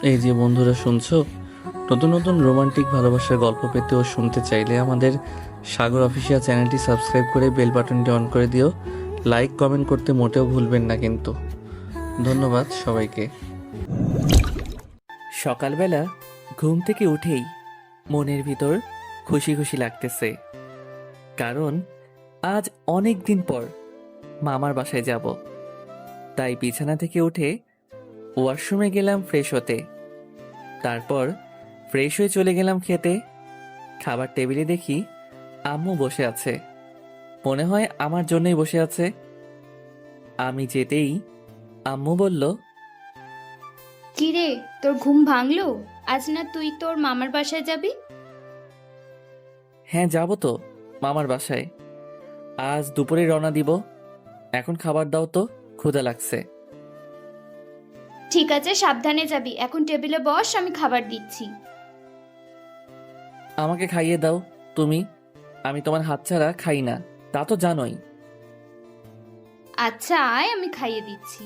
এই যে বন্ধুরা শুনছো, নতুন নতুন রোমান্টিক ভালোবাসার গল্প পেতে ও শুনতে চাইলে আমাদের সাগর অফিসিয়াল চ্যানেলটি সাবস্ক্রাইব করে বেল বাটনটি অন করে দিও। লাইক কমেন্ট করতে মোটেও ভুলবেন না কিন্তু। ধন্যবাদ সবাইকে। সকালবেলা ঘুম থেকে উঠেই মনের ভিতর খুশি খুশি লাগতেছে, কারণ আজ অনেক দিন পর মামার বাসায় যাব। তাই বিছানা থেকে উঠে ওয়াশরুমে গেলাম ফ্রেশ হতে। তারপর ফ্রেশ হয়ে চলে গেলাম খেতে। খাবার টেবিলে দেখি আম্মু বসে আছে, মনে হয় আমার জন্যই বসে আছে। আমি যেতেই আম্মু বলল, কিরে, তোর ঘুম ভাঙলো? আজ না তুই তোর মামার বাসায় যাবি? হ্যাঁ যাব তো মামার বাসায়। আজ দুপুরে রওনা দিব। এখন খাবার দাও তো, ক্ষুধা লাগছে। ঠিক আছে, সাবধানে যাবি। এখন টেবিলে বস, আমি খাবার দিচ্ছি। আমাকে খাইয়ে দাও তুমি, আমি তোমার হাত ছাড়া খাই না, তা তো জানোই। আচ্ছা আয়, আমি খাইয়ে দিচ্ছি।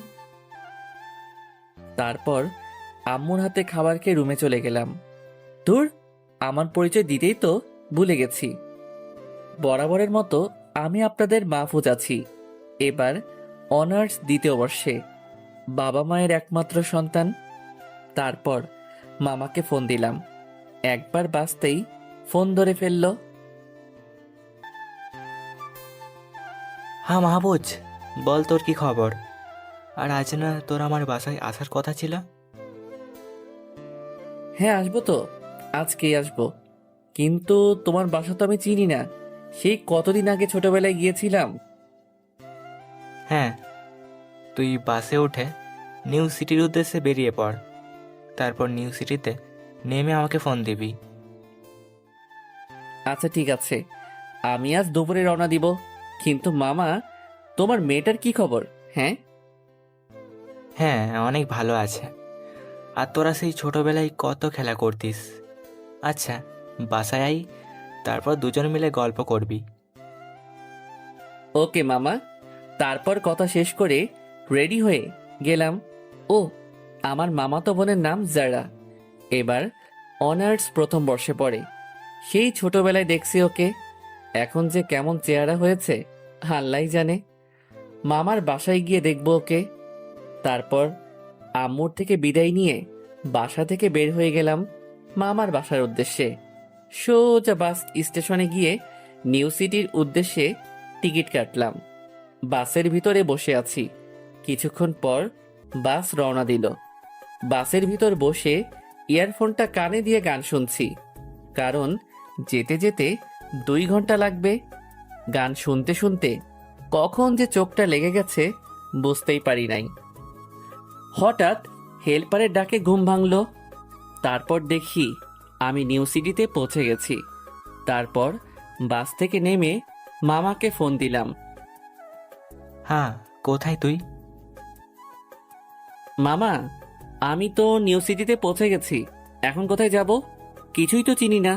তারপর আম্মুর হাতে খাবার খেয়ে রুমে চলে গেলাম। ধুর, আমার পরিচয় দিতেই তো ভুলে গেছি। বরাবরের মতো আমি আপনাদের মাহফুজ আছি। এবার অনার্স দ্বিতীয় বর্ষে, বাবা মায়ের একমাত্র সন্তান। তারপর মামাকে ফোন দিলাম, একবার বাজতেই ফোন ধরে ফেললো। হ্যাঁ মাহবুজ, বল তোর কি খবর? আর আজ না তোর আমার বাসায় আসার কথা ছিল? হ্যাঁ আসবো তো, আজকেই আসবো। কিন্তু তোমার বাসা তো আমি চিনি না, সেই কতদিন আগে ছোটবেলায় গিয়েছিলাম। হ্যাঁ, তুই বাসে উঠে নিউ সিটির উদ্দেশ্যে বেরিয়ে পড়। তারপর নিউ সিটিতে নেমে আমাকে ফোন দিবি। আচ্ছা ঠিক আছে, আমি আজ দুপুরে রওনা দিব। কিন্তু মামা, তোমার মেয়েটার কি খবর? হ্যাঁ হ্যাঁ, অনেক ভালো আছে। আর তোরা সেই ছোটবেলায় কত খেলা করতিস। আচ্ছা, বাসায় আই, তারপর দুজন মিলে গল্প করবি। ওকে মামা। তারপর কথা শেষ করে রেডি হয়ে গেলাম। ও, আমার মামাতো বোনের নাম জারা। এবার অনার্স প্রথম বর্ষে পড়ে। সেই ছোটবেলায় দেখছি ওকে, এখন যে কেমন চেহারা হয়েছে আল্লাহই জানে। মামার বাসায় গিয়ে দেখবো ওকে। তারপর আম্মুর থেকে বিদায় নিয়ে বাসা থেকে বের হয়ে গেলাম মামার বাসার উদ্দেশ্যে। সোজা বাস স্টেশনে গিয়ে নিউ সিটির উদ্দেশ্যে টিকিট কাটলাম। বাসের ভিতরে বসে আছি। কিছুক্ষণ পর বাস রওনা দিল। বাসের ভিতর বসে ইয়ারফোনটা কানে দিয়ে গান শুনছি, কারণ যেতে যেতে 2 ঘন্টা লাগবে। গান শুনতে শুনতে কখন যে চোখটা লেগে গেছে বুঝতেই পারি নাই। হঠাৎ হেল্পারের ডাকে ঘুম ভাঙল। তারপর দেখি আমি নিউ সিটিতে পৌঁছে গেছি। তারপর বাস থেকে নেমে মামাকে ফোন দিলাম। হ্যাঁ, কোথায় তুই? মামা, আমি তো নিউ সিটিতে পৌঁছে গেছি। এখন কোথায় যাব কিছুই তো চিনি না।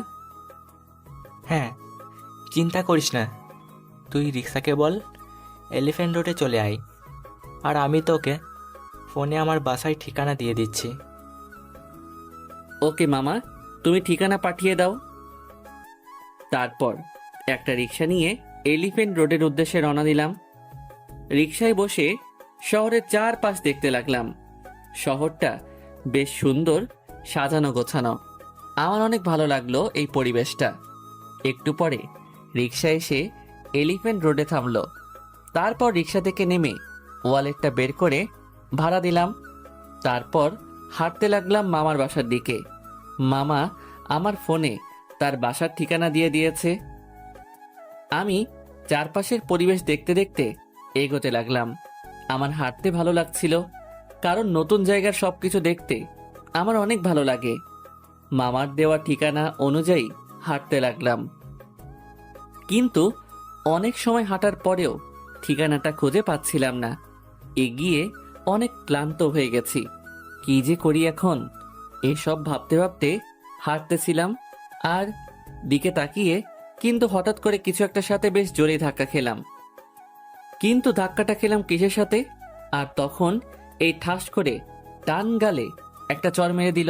হ্যাঁ, চিন্তা করিস না, তুই রিক্সাকে বল এলিফ্যান্ট রোডে চলে আয়। আর আমি তোকে ফোনে আমার বাসায় ঠিকানা দিয়ে দিচ্ছি। ওকে মামা, তুমি ঠিকানা পাঠিয়ে দাও। তারপর একটা রিক্সা নিয়ে এলিফ্যান্ট রোডের উদ্দেশ্যে রওনা দিলাম। রিক্সায় বসে শহরের চারপাশ দেখতে লাগলাম। শহরটা বেশ সুন্দর, সাজানো গোছানো। আমার অনেক ভালো লাগলো এই পরিবেশটা। একটু পরে রিক্সা এসে এলিফ্যান্ট রোডে থামলো। তারপর রিক্সা থেকে নেমে ওয়ালেটটা বের করে ভাড়া দিলাম। তারপর হাঁটতে লাগলাম মামার বাসার দিকে। মামা আমার ফোনে তার বাসার ঠিকানা দিয়ে দিয়েছে। আমি চারপাশের পরিবেশ দেখতে দেখতে এগোতে লাগলাম। আমার হাঁটতে ভালো লাগছিল, কারণ নতুন জায়গার সবকিছু দেখতে আমার অনেক ভালো লাগে। মামার দেওয়া ঠিকানা অনুযায়ী হাঁটতে লাগলাম, কিন্তু অনেক সময় হাঁটার পরেও ঠিকানাটা খুঁজে পাচ্ছিলাম না। এগিয়ে অনেক ক্লান্ত হয়ে গেছি। কি যে করি এখন, এসব ভাবতে ভাবতে হাঁটতেছিলাম। আর দিকে তাকিয়ে কিন্তু হঠাৎ করে কিছু একটার সাথে বেশ জোরে ধাক্কা খেলাম। কিন্তু ধাক্কাটা খেলাম কিসের সাথে? আর তখন এই ঠাস করে ডান গালে একটা চর মেরে দিল।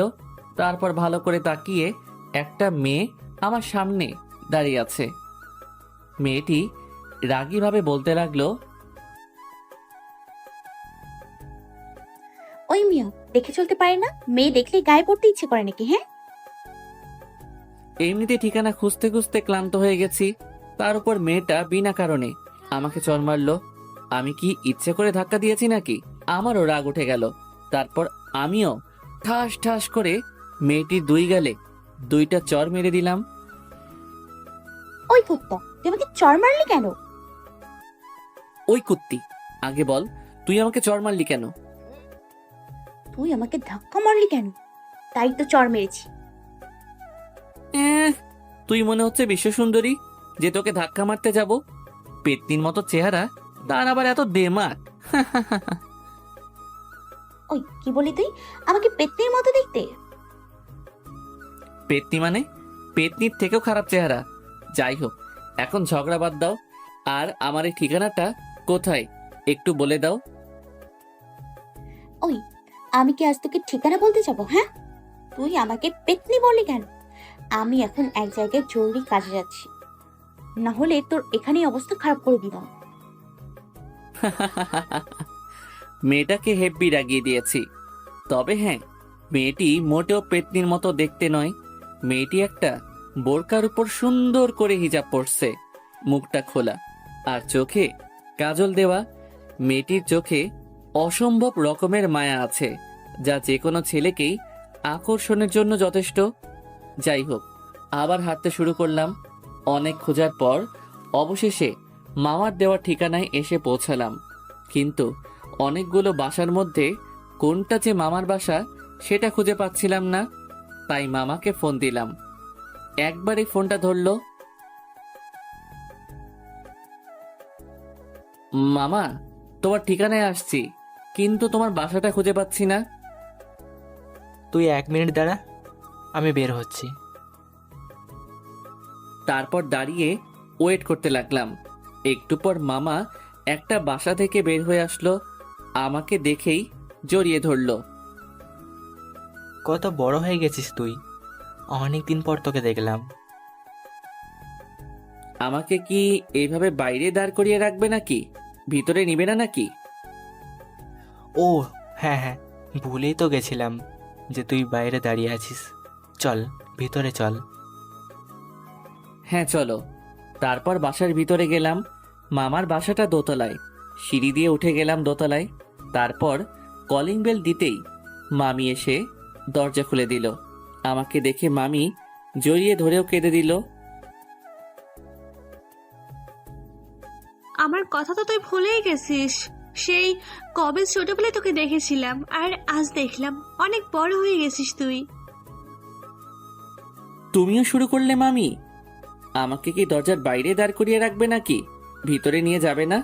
তারপর ভালো করে তাকিয়ে একটা মেয়ে আমার সামনে দাঁড়িয়ে আছে। মেয়েটি রাগীভাবে বলতে লাগলো, ওই মিয়া দেখে চলতে পারে না? মেয়ে দেখলে গায়ে পড়তে ইচ্ছে করে নাকি? হ্যাঁ, এমনিতে ঠিকানা খুঁজতে খুঁজতে ক্লান্ত হয়ে গেছি, তার উপর মেয়েটা বিনা কারণে আমাকে চর মারলো। আমি কি ইচ্ছে করে ধাক্কা দিয়েছি নাকি? আমারও রাগ উঠে গেল। তারপর আমিও ঠাস ঠাস করে মেয়েটির দুই গালে দুইটা চর মেরে দিলাম। ওই কুত্তা, তুই আমাকে চড় মারলি কেন? ওই কুত্তি, আগে বল তুই আমাকে চর মারলি কেন? তুই আমাকে ধাক্কা মারলি কেন? তাই তো চড় মেরেছি। তুই মনে হচ্ছে বিশ্ব সুন্দরী যে তোকে ধাক্কা মারতে যাব? পেতনির মতো চেহারা, তার আবার এত দেমাক। ওই কি বলি তুই? আমাকে পেত্নির মতো দেখতে? পেতনি মানে? পেতনির থেকেও খারাপ চেহারা। যাই হোক, এখন ঝগড়া বাদ দাও, আর আমার এই ঠিকানাটা কোথায় একটু বলে দাও। ওই, আমি কি আজ তোকে ঠিকানা বলতে যাব? হ্যাঁ, তুই আমাকে পেত্নি বললি কেন? আমি এখন এক জায়গায় জরুরি কাজে যাচ্ছি, না হলে তোর এখানেই অবস্থা খারাপ করে দিলাম। মেয়েটাকে হেব্বি রাগিয়ে দিয়েছি। তবে হ্যাঁ, মেয়েটি মোটেও পেতনির মতো দেখতে নয়। মেয়েটি একটা বোরকার উপর সুন্দর করে হিজাব পরছে, মুখটা খোলা আর চোখে কাজল দেওয়া। মেয়েটির চোখে অসম্ভব রকমের মায়া আছে, যা যে কোনো ছেলেকেই আকর্ষণের জন্য যথেষ্ট। যাই হোক, আবার হাঁটতে শুরু করলাম। অনেক খোঁজার পর অবশেষে মামার দেওয়া ঠিকানায় এসে পৌঁছালাম, কিন্তু অনেকগুলো বাসার মধ্যে কোনটা যে মামার বাসা সেটা খুঁজে পাচ্ছিলাম না। তাই মামাকে ফোন দিলাম। একবারই ফোনটা ধরলো। মামা, তোমার ঠিকানায় আসছি, কিন্তু তোমার বাসাটা খুঁজে পাচ্ছি না। তুই 1 মিনিট দাঁড়া, আমি বের হচ্ছি। তারপর দাঁড়িয়ে ওয়েট করতে লাগলাম। একটু পর মামা একটা বাসা থেকে বের হয়ে আসলো। আমাকে দেখেই জড়িয়ে ধরলো। কত বড় হয়ে গেছিস তুই, অনেক দিন পর তোকে দেখলাম। আমাকে কি এইভাবে বাইরে দাঁড় করিয়ে রাখবে নাকি? ভিতরে নিবে না নাকি? ও হ্যাঁ হ্যাঁ, ভুলেই তো গেছিলাম যে তুই বাইরে দাঁড়িয়ে আছিস। চল ভিতরে চল। হ্যাঁ চলো। তারপর বাসার ভিতরে গেলাম। মামার বাসাটা দোতলায়, সিঁড়ি দিয়ে উঠে গেলাম দোতলায়। তারপর কলিং বেল দিতেই মামি এসে দরজা খুলে দিল। আমাকে দেখে মামি জড়িয়ে ধরেও কেঁদে দিল। আমার কথা তো তুই ভুলেই গেছিস। সেই কবে ছোটবেলায় তোকে দেখেছিলাম, আর আজ দেখলাম অনেক বড় হয়ে গেছিস তুই। তুমিও শুরু করলে মামি? আমাকে কি দরজার বাইরে দাঁড় করিয়ে রাখবে নাকি? ভিতরে নিয়ে যাবে না?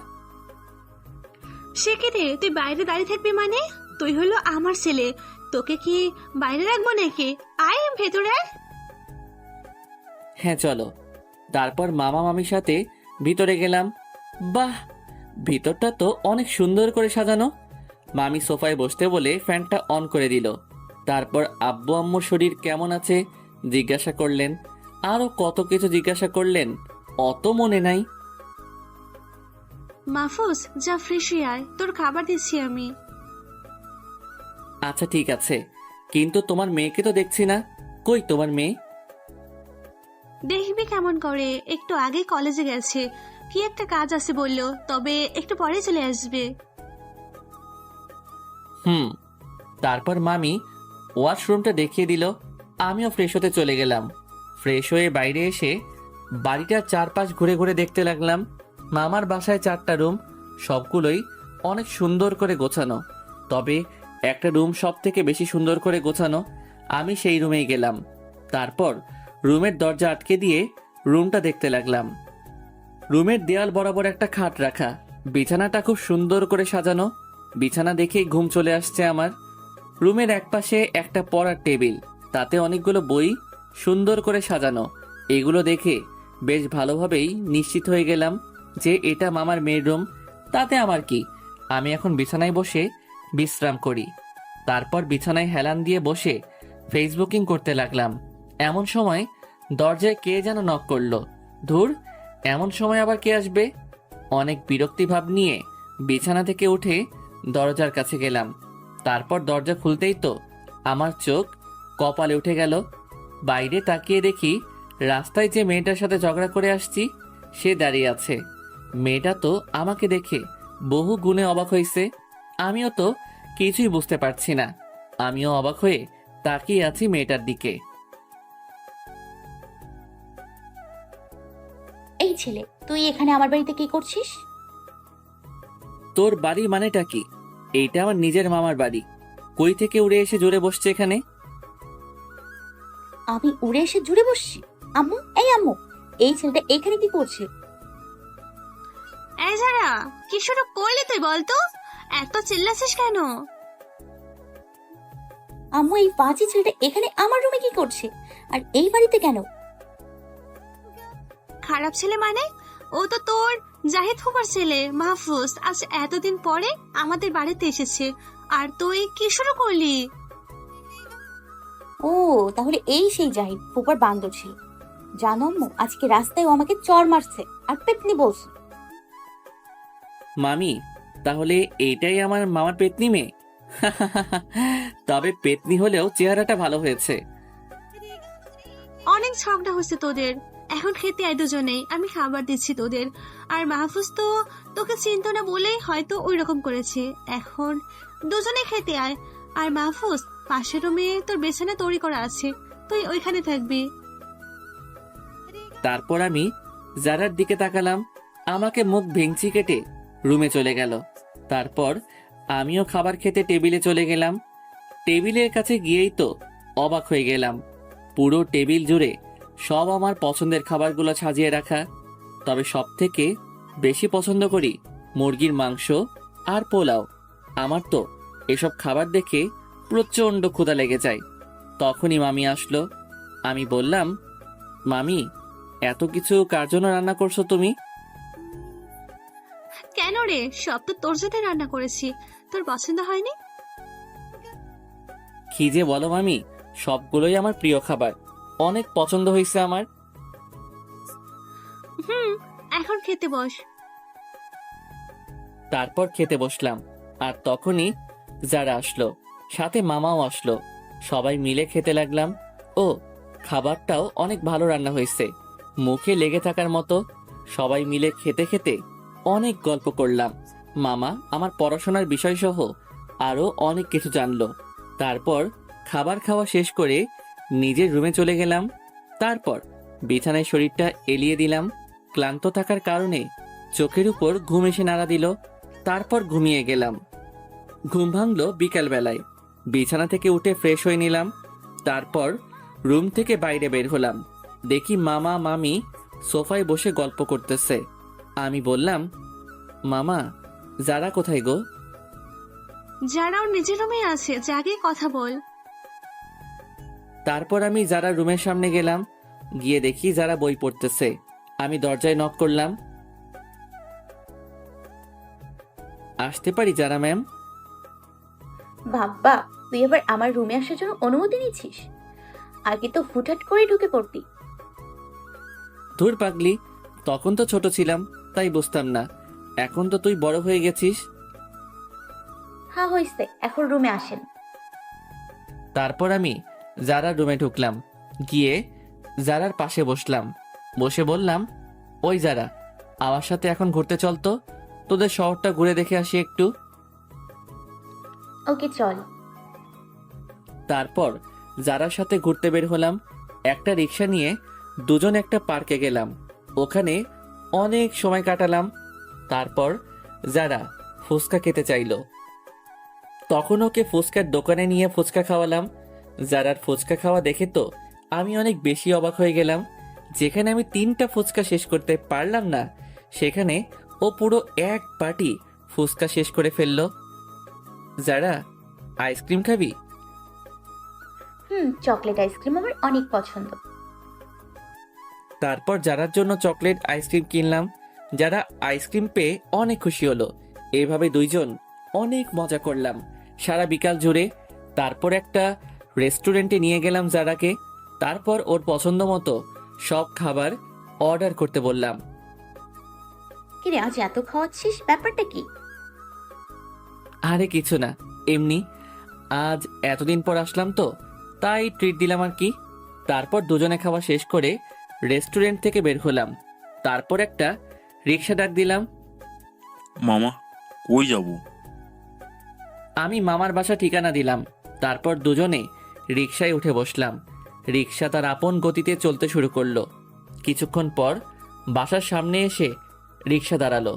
সে কি রে, তুই বাইরে দাঁড়িয়ে থাকবি মানে? তুই হলো আমার ছেলে, তোকে কি বাইরে রাখবো নাকি? আয় ভেতরে আয়। হ্যাঁ চলো। তারপর মামা মামির সাথে ভিতরে গেলাম। বাহ, ভিতরটা তো অনেক সুন্দর করে সাজানো। মামি সোফায় বসতে বলে ফ্যানটা অন করে দিল। তারপর আব্বু আম্মুর শরীর কেমন আছে জিজ্ঞাসা করলেন, আরো কত কিছু জিজ্ঞাসা করলেন, অত মনে নাই। মাহফুজ, যা ফ্রেশ হয়ে আয়, তোর খাবার দিচ্ছি আমি। আচ্ছা ঠিক আছে, কিন্তু তোমার মেয়েকে তো দেখছি না। কই তোমার মেয়ে? দেখবি কেমন করে, একটু আগে কলেজে গেছে, কি একটা কাজ আছে বললো, তবে একটু পরে চলে আসবে। তারপর মামি ওয়াশরুমটা দেখিয়ে দিল। আমিও ফ্রেশ হতে চলে গেলাম। ফ্রেশ হয়ে বাইরে এসে বাড়িটার চারপাশ ঘুরে ঘুরে দেখতে লাগলাম। মামার বাসায় 4টা রুম, সবগুলোই অনেক সুন্দর করে গোছানো। তবে একটা রুম সব থেকে বেশি সুন্দর করে গোছানো। আমি সেই রুমেই গেলাম। তারপর রুমের দরজা আটকে দিয়ে রুমটা দেখতে লাগলাম। রুমের দেয়াল বরাবর একটা খাট রাখা, বিছানাটা খুব সুন্দর করে সাজানো। বিছানা দেখেই ঘুম চলে আসছে আমার। রুমের একপাশে একটা পড়ার টেবিল, তাতে অনেকগুলো বই সুন্দর করে সাজানো। এগুলো দেখে বেশ ভালোভাবেই নিশ্চিত হয়ে গেলাম যে এটা মামার মেয়ের রুম। তাতে আমার কি, আমি এখন বিছানায় বসে বিশ্রাম করি। তারপর বিছানায় হেলান দিয়ে বসে ফেসবুকিং করতে লাগলাম। এমন সময় দরজায় কে যেন নক করলো। ধুর, এমন সময় আবার কে আসবে? অনেক বিরক্তি ভাব নিয়ে বিছানা থেকে উঠে দরজার কাছে গেলাম। তারপর দরজা খুলতেই তো আমার চোখ কপালে উঠে গেল। বাইরে তাকিয়ে দেখি রাস্তায় যে মেয়েটার সাথে ঝগড়া করে আসছি সে দাঁড়িয়ে আছে। মেয়েটা তো আমাকে দেখে বহু গুণে অবাক হয়েছে। আমিও তো কিছুই বুঝতে পারছি না। আমিও অবাক হয়ে তাকিয়ে আছি মেয়েটার দিকে। এই ছেলে, তুই এখানে আমার বাড়িতে কি করছিস? তোর বাড়ি মানেটা কি? এইটা আমার নিজের মামার বাড়ি। কই থেকে উড়ে এসে জোরে বসছে এখানে? আমি উড়ে এসে জুড়ে বসছি? আম্মু, এই আম্মু, এই ছেলেটা এখানে কি করছে? এই যারা, কি শুরু করলি তুই বলতো? এত চিল্লাছিস কেন? আম্মু, এই পাঁচি ছেলেটা এখানে আমার রুমে কি করছে? আর এই বাড়িতে কেন? খারাপ ছেলে মানে? ও তো তোর জাহিদ ফুফার ছেলে মাহফুজ। আজ এতদিন পরে আমাদের বাড়িতে এসেছে, আর তুই কি শুরু করলি? ও, তাহলে এই সেই জাহিদ ফুপার বান্দর ছিল। জানো আম্মু, আজকে রাস্তায় ও আমাকে চর মারছে আর পেতনি বলছে। মামি, তাহলে এইটাই আমার মামার পেতনি মেয়ে? তবে পেতনি হলেও চেহারাটা ভালো হয়েছে। অনেক ঝগড়া হচ্ছে তোদের। এখন খেতে আয় দুজনেই, আমি খাবার দিচ্ছি তোদের। আর মাহফুজ তো তোকে চিন্তা না বলেই হয়তো ওই রকম করেছে। এখন দুজনে খেতে আয়। আর মাহফুজ, পাশের রুমে তোর বিছানা তৈরি করা আছে, তুই ওইখানে থাকবি। তারপর আমি জারার দিকে তাকালাম। আমাকে মুখ ভেঙচি কেটে রুমে চলে গেল। তারপর আমিও খাবার খেতে টেবিলে চলে গেলাম। টেবিলের কাছে গিয়েই তো অবাক হয়ে গেলাম। পুরো টেবিল জুড়ে সব আমার পছন্দের খাবারগুলো সাজিয়ে রাখা। তবে সব থেকে বেশি পছন্দ করি মুরগির মাংস আর পোলাও। আমার তো এসব খাবার দেখে প্রচণ্ড ক্ষুধা লেগে যায়। তখনই মামি আসলো। আমি বললাম, মামি, এত কিছু কার জন্য রান্না করছো তুমি? কেন রে, সব তো তোর সাথে রান্না করেছি, তোর পছন্দ হয়নি? কি যে বলো মামি, সবগুলোই আমার প্রিয় খাবার, অনেক পছন্দ হয়েছে আমার। এখন খেতে বস। তারপর খেতে বসলাম। আর তখনই যারা আসলো, সাথে মামাও আসলো। সবাই মিলে খেতে লাগলাম। ও, খাবারটাও অনেক ভালো রান্না হয়েছে, মুখে লেগে থাকার মতো। সবাই মিলে খেতে খেতে অনেক গল্প করলাম। মামা আমার পড়াশোনার বিষয় সহ আরো অনেক কিছু জানলো। তারপর খাবার খাওয়া শেষ করে নিজের রুমে চলে গেলাম। তারপর বিছানায় শরীরটা এলিয়ে দিলাম। ক্লান্ত থাকার কারণে চোখের উপর ঘুম এসে নাড়া দিল। তারপর ঘুমিয়ে গেলাম। ঘুম ভাঙলো বিকালবেলায়। বিছানা থেকে উঠে ফ্রেশ হয়ে নিলাম। তারপর রুম থেকে বাইরে বের হলাম। দেখি মামা মামি সোফায় বসে গল্প করতেছে। আমি বললাম, মামা, যারা কোথায় গো? যারা ওর নিজের রুমে আছে, জাগে কথা বল। তারপর আমি যারা রুমের সামনে গেলাম। গিয়ে দেখি যারা বই পড়তেছে। আমি দরজায় নক করলাম। আসতে পারি যারা ম্যাম? বাবা, তুই এবার আমার রুমে আসার জন্য অনুমতি নিচ্ছিস? আগে তো হুটহাট করে ঢুকে পড়তি। ধুর পাগলি, তখন তো ছোট ছিলাম, তাই বুঝতাম না। এখন তো তুই বড় হয়ে গেছিস। হ্যাঁ হয়েছে, এখন রুমে আসেন। তারপর আমি জারার রুমে ঢুকলাম। গিয়ে জারার পাশে বসলাম। বসে বললাম, ওই যারা, আমার সাথে এখন ঘুরতে চল তো, তোদের শহরটা ঘুরে দেখে আসি একটু। ওকে, চল। তারপর যারার সাথে ঘুরতে বের হলাম। একটা রিক্সা নিয়ে দুজন একটা পার্কে গেলাম। ওখানে অনেক সময় কাটালাম। তারপর যারা ফুচকা খেতে চাইলো, তখন ওকে ফুচকার দোকানে নিয়ে ফুচকা খাওয়ালাম। যারার ফুচকা খাওয়া দেখে তো আমি অনেক বেশি অবাক হয়ে গেলাম। যেখানে আমি 3টা ফুচকা শেষ করতে পারলাম না, সেখানে ও পুরো এক বাটি ফুচকা শেষ করে ফেললো। যারা, আইসক্রিম খাবি? চকলেট আইসক্রিম আমার অনেক পছন্দ। তারপর যারার জন্য চকলেট আইসক্রিম কিনলাম। যারা আইসক্রিম পেয়ে অনেক খুশি হলো। এইভাবে দুইজন অনেক মজা করলাম। সারা বিকাল জুড়ে তারপর একটা রেস্টুরেন্টে নিয়ে গেলাম যারাকে। তারপর ওর পছন্দ মতো সব খাবার অর্ডার করতে বললাম। কিরে আজ এত খাওয়াচ্ছিস, ব্যাপারটা কি? আরে কিছু না, এমনি আজ এতদিন পর আসলাম তো, তাই ট্রিট দিলাম আর কি। তারপর দুজনে খাওয়া শেষ করে রেস্টুরেন্ট থেকে বের হলাম। তারপর একটা রিক্সা ডাক দিলাম। মামা, কই যাব? আমি মামার বাসা ঠিকানা দিলাম। তারপর দুজনে রিক্সায় উঠে বসলাম। রিক্সা তার আপন গতিতে চলতে শুরু করলো। কিছুক্ষণ পর বাসার সামনে এসে রিক্সা দাঁড়ালো।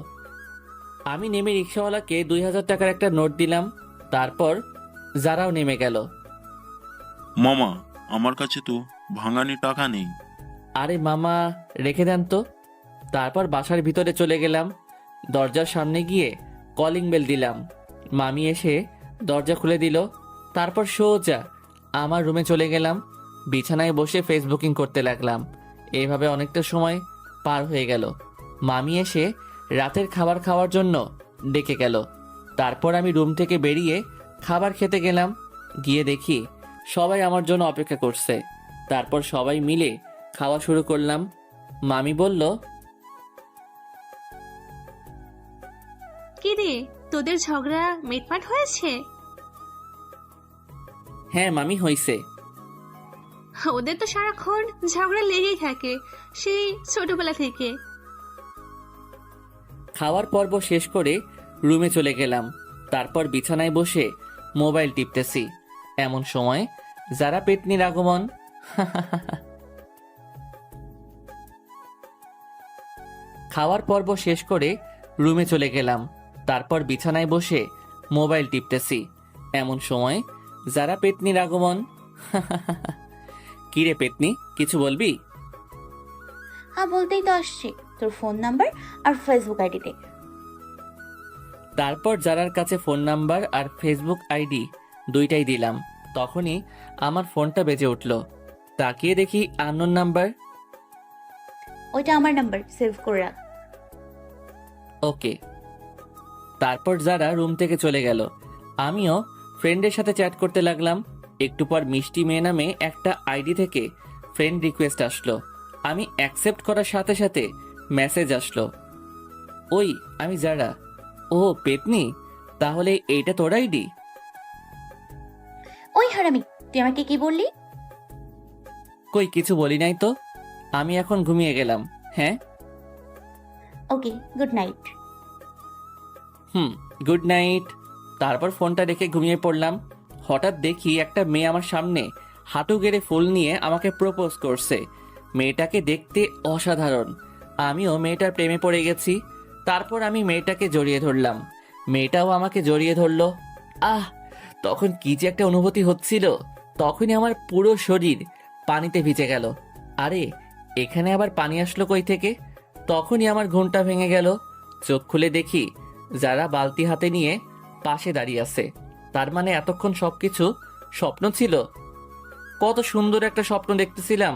আমি নেমে রিক্সাওয়ালাকে 2000 টাকার একটা নোট দিলাম। তারপর যারাও নেমে গেল। মামা, আমার কাছে তো ভাঙানি টাকা নেই। আরে মামা, রেখে দেন তো। তারপর বাসার ভিতরে চলে গেলাম। দরজার সামনে গিয়ে কলিং বেল দিলাম। মামি এসে দরজা খুলে দিল। তারপর সোজা আমার রুমে চলে গেলাম। বিছানায় বসে ফেসবুকিং করতে লাগলাম। এইভাবে অনেকটা সময় পার হয়ে গেল। মামি এসে রাতের খাবার খাওয়ার জন্য ডেকে গেল। তারপর আমি রুম থেকে বেরিয়ে খাবার খেতে গেলাম। গিয়ে দেখি সবাই আমার জন্য অপেক্ষা করছে। তারপর সবাই মিলে খাওয়া শুরু করলাম। মামি বলল, কি রে, তোদের ঝগড়া মিটমাট হয়েছে? হ্যাঁ মামি, হইছে। ওদের তো সারাক্ষণ ঝগড়া লেগেই থাকে, সেই ছোটবেলা থেকে। খাওয়ার পর্ব শেষ করে রুমে চলে গেলাম। তারপর বিছানায় বসে মোবাইল টিপতেছি। এমন সময় যারা পেতনির আগমন। খাওয়ার পর্ব শেষ করে রুমে চলে গেলাম। তারপর বিছানায় বসে মোবাইল টিপতেছি। এমন সময় যারা পেতনির আগমন। কিরে পেতনি, কিছু বলবি? হ্যাঁ, বলতেই তো আসছি, তোর ফোন নাম্বার আর ফেসবুক আইডি দে। তারপর যারার কাছে ফোন নাম্বার আর ফেসবুক আইডি দুইটাই দিলাম। তখনই আমার ফোনটা বেজে উঠল। তাকিয়ে দেখি আননোন নাম্বার। ওইটা আমার নাম্বার, সেভ করে রাখ। ওকে। তারপর যারা রুম থেকে চলে গেল। আমিও ফ্রেন্ডের সাথে চ্যাট করতে লাগলাম। একটু পর মিষ্টি মেয়ে নামে একটা আইডি থেকে ফ্রেন্ড রিকোয়েস্ট আসলো। আমি অ্যাকসেপ্ট করার সাথে সাথে মেসেজ আসলো, ওই আমি যারা। ও পেতনি, তাহলে এইটা তোর আইডি? ওই হারামি, তুই আমাকে কি বললি? কই কিছু বলি নাই তো। আমি এখন ঘুমিয়ে গেলাম। হ্যাঁ। ওকে, গুড নাইট। Good night. তারপর ফোনটা রেখে ঘুমিয়ে পড়লাম। হঠাৎ দেখি একটা মেয়ে আমার সামনে হাঁটু গেড়ে ফুল নিয়ে আমাকে প্রপোজ করছে। মেয়েটাকে দেখতে অসাধারণ। আমিও মেয়েটার প্রেমে পড়ে গেছি। তারপর আমি মেয়েটাকে জড়িয়ে ধরলাম। মেয়েটাও আমাকে জড়িয়ে ধরলো। আহ, তখন কি যে একটা অনুভূতি হচ্ছিল। তখনই আমার পুরো শরীর পানিতে ভিজে গেল। আরে এখানে আবার পানি আসলো কই থেকে? তখনই আমার ঘুমটা ভেঙে গেল। চোখ খুলে দেখি যারা বালতি হাতে নিয়ে পাশে দাঁড়িয়ে আছে। তার মানে এতক্ষণ সবকিছু স্বপ্ন ছিল। কত সুন্দর একটা স্বপ্ন দেখতেছিলাম।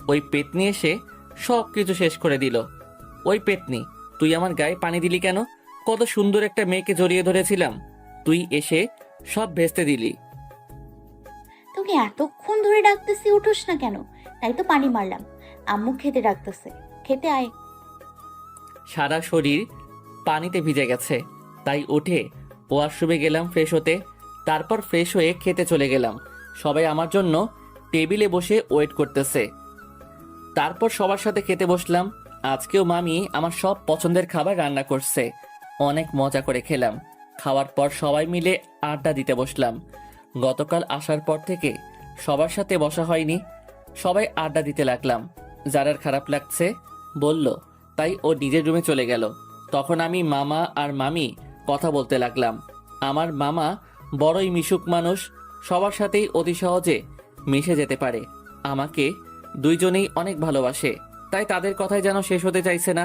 ওই পেতনি এসে সবকিছু শেষ করে দিল। ওই পেতনি, তুই আমার গায়ে পানি দিলি কেন? কত সুন্দর একটা মেয়েকে জড়িয়ে ধরেছিলাম, তুই এসে সব ভেস্তে দিলি। তোকে এতক্ষণ ধরে ডাকতেছি, উঠোস না কেন? তাই তো পানি মারলাম। আম্মু খেতে ডাকতেছে, খেতে আয়। সারা শরীর পানিতে ভিজে গেছে, তাই উঠে ওয়াশরুমে গেলাম ফ্রেশ হতে। তারপর ফ্রেশ হয়ে খেতে চলে গেলাম। সবাই আমার জন্য টেবিলে বসে ওয়েট করতেছে। তারপর সবার সাথে খেতে বসলাম। আজকেও মামি আমার সব পছন্দের খাবার রান্না করছে। অনেক মজা করে খেলাম। খাওয়ার পর সবাই মিলে আড্ডা দিতে বসলাম। গতকাল আসার পর থেকে সবার সাথে বসা হয়নি। সবাই আড্ডা দিতে লাগলাম। যারার খারাপ লাগছে বলল, তাই ও নিজের রুমে চলে গেল। তখন আমি মামা আর মামি কথা বলতে লাগলাম। আমার মামা বড়ই মিশুক মানুষ, সবার সাথেই অতি সহজে মিশে যেতে পারে। আমাকে দুইজনেই অনেক ভালোবাসে, তাই তাদের কথাই যেন শেষ হতে চাইছে না।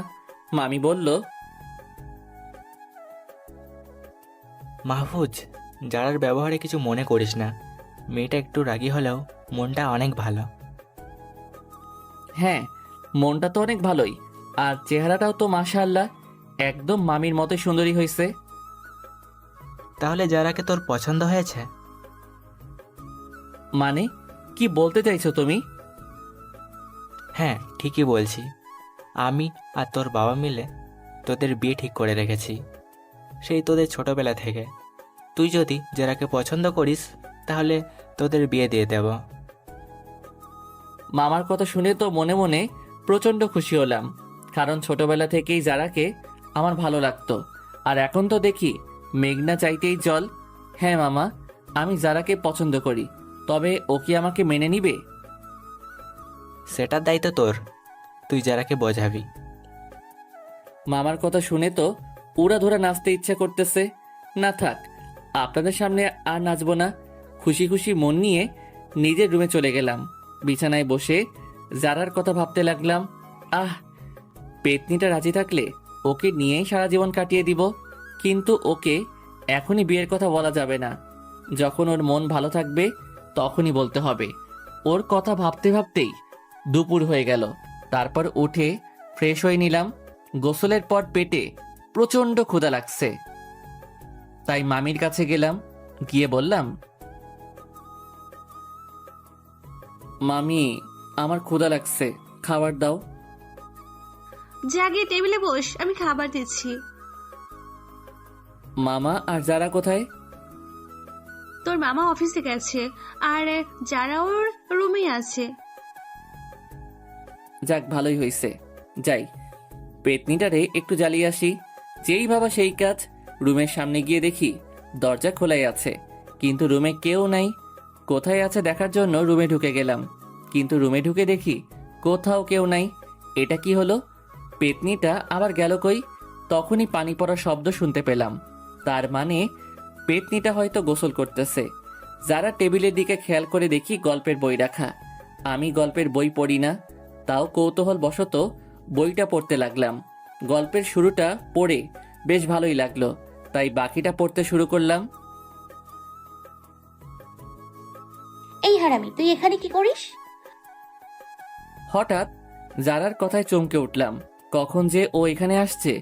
মামি বলল, মাহফুজ, যারার ব্যবহারে কিছু মনে করিস না। মেয়েটা একটু রাগী হলেও মনটা অনেক ভালো। হ্যাঁ, মনটা তো অনেক ভালোই, আর চেহারাটাও তো মাশাআল্লাহ একদম মামির মতো সুন্দরী হয়েছে। তাহলে যারাকে তোর পছন্দ হয়েছে? মানে কি বলতে চাইছো তুমি? হ্যাঁ, ঠিকই বলছি। আমি আর তোর বাবা মিলে তোদের বিয়ে ঠিক করে রেখেছি, সেই তোদের ছোটবেলা থেকে। তুই যদি যারাকে পছন্দ করিস তাহলে তোদের বিয়ে দিয়ে দেব। মামার কথা শুনে তো মনে মনে প্রচণ্ড খুশি হলাম, কারণ ছোটবেলা থেকেই যারাকে আমার ভালো লাগতো। আর এখন তো দেখি মেঘনা চাইতেই জল। হ্যাঁ মামা, আমি যারাকে পছন্দ করি, তবে ও কি আমাকে মেনে নিবে? সেটার দায়িত্ব তোর, তুই যারাকে বোঝাবি। মামার কথা শুনে তো উড়াধুরা নাচতে ইচ্ছা করতেছে। না থাক, আপনাদের সামনে আর নাচবো না। খুশি খুশি মন নিয়ে নিজের রুমে চলে গেলাম। বিছানায় বসে জারার কথা ভাবতে লাগলাম। আহ, পেতনিটা রাজি থাকলে ওকে নিয়েই সারা জীবন কাটিয়ে দিব। কিন্তু ওকে এখনই বিয়ের কথা বলা যাবে না। যখন ওর মন ভালো থাকবে তখনই বলতে হবে। ওর কথা ভাবতে ভাবতেই দুপুর হয়ে গেল। তারপর উঠে ফ্রেশ হয়ে নিলাম। গোসলের পর পেটে প্রচণ্ড ক্ষুধা লাগছে, তাই মামির কাছে গেলাম। গিয়ে বললাম, মামি, আমার ক্ষুধা লাগছে, খাবার দাও। যা গিয়ে টেবিলে বস, আমি খাবার দিচ্ছি। মামা আর যারা কোথায়? তোর মামা অফিসে গেছে, আর যারা ওর রুমে আছে। যাক, ভালোই হয়েছে, যাই পেতনিটারে একটু জ্বালিয়ে আসি। যেই ভাবা সেই কাজ। রুমের সামনে গিয়ে দেখি দরজা খোলাই আছে, কিন্তু রুমে কেউ নাই। কোথায় আছে দেখার জন্য রুমে ঢুকে গেলাম, কিন্তু রুমে ঢুকে দেখি কোথাও কেউ নাই। এটা কি হলো? পেতনিটা আবার গেল কই? তখনই পানি পড়ার শব্দ শুনতে পেলাম। তার মানে পেতনিটা হয়তো গোসল করতেছে। যারা টেবিলের দিকে খেয়াল করে দেখি গল্পের বই রাখা। আমি গল্পের বই পড়ি না, তাও কৌতূহল বশত বইটা পড়তে লাগলাম। গল্পের শুরুটা পড়ে বেশ ভালোই লাগলো, তাই বাকিটা পড়তে শুরু করলাম। এই হারামি, তুই এখানে কি করিস? হঠাৎ জারার কথায় চমকে উঠলাম। কখন যে ও এখানে আসছে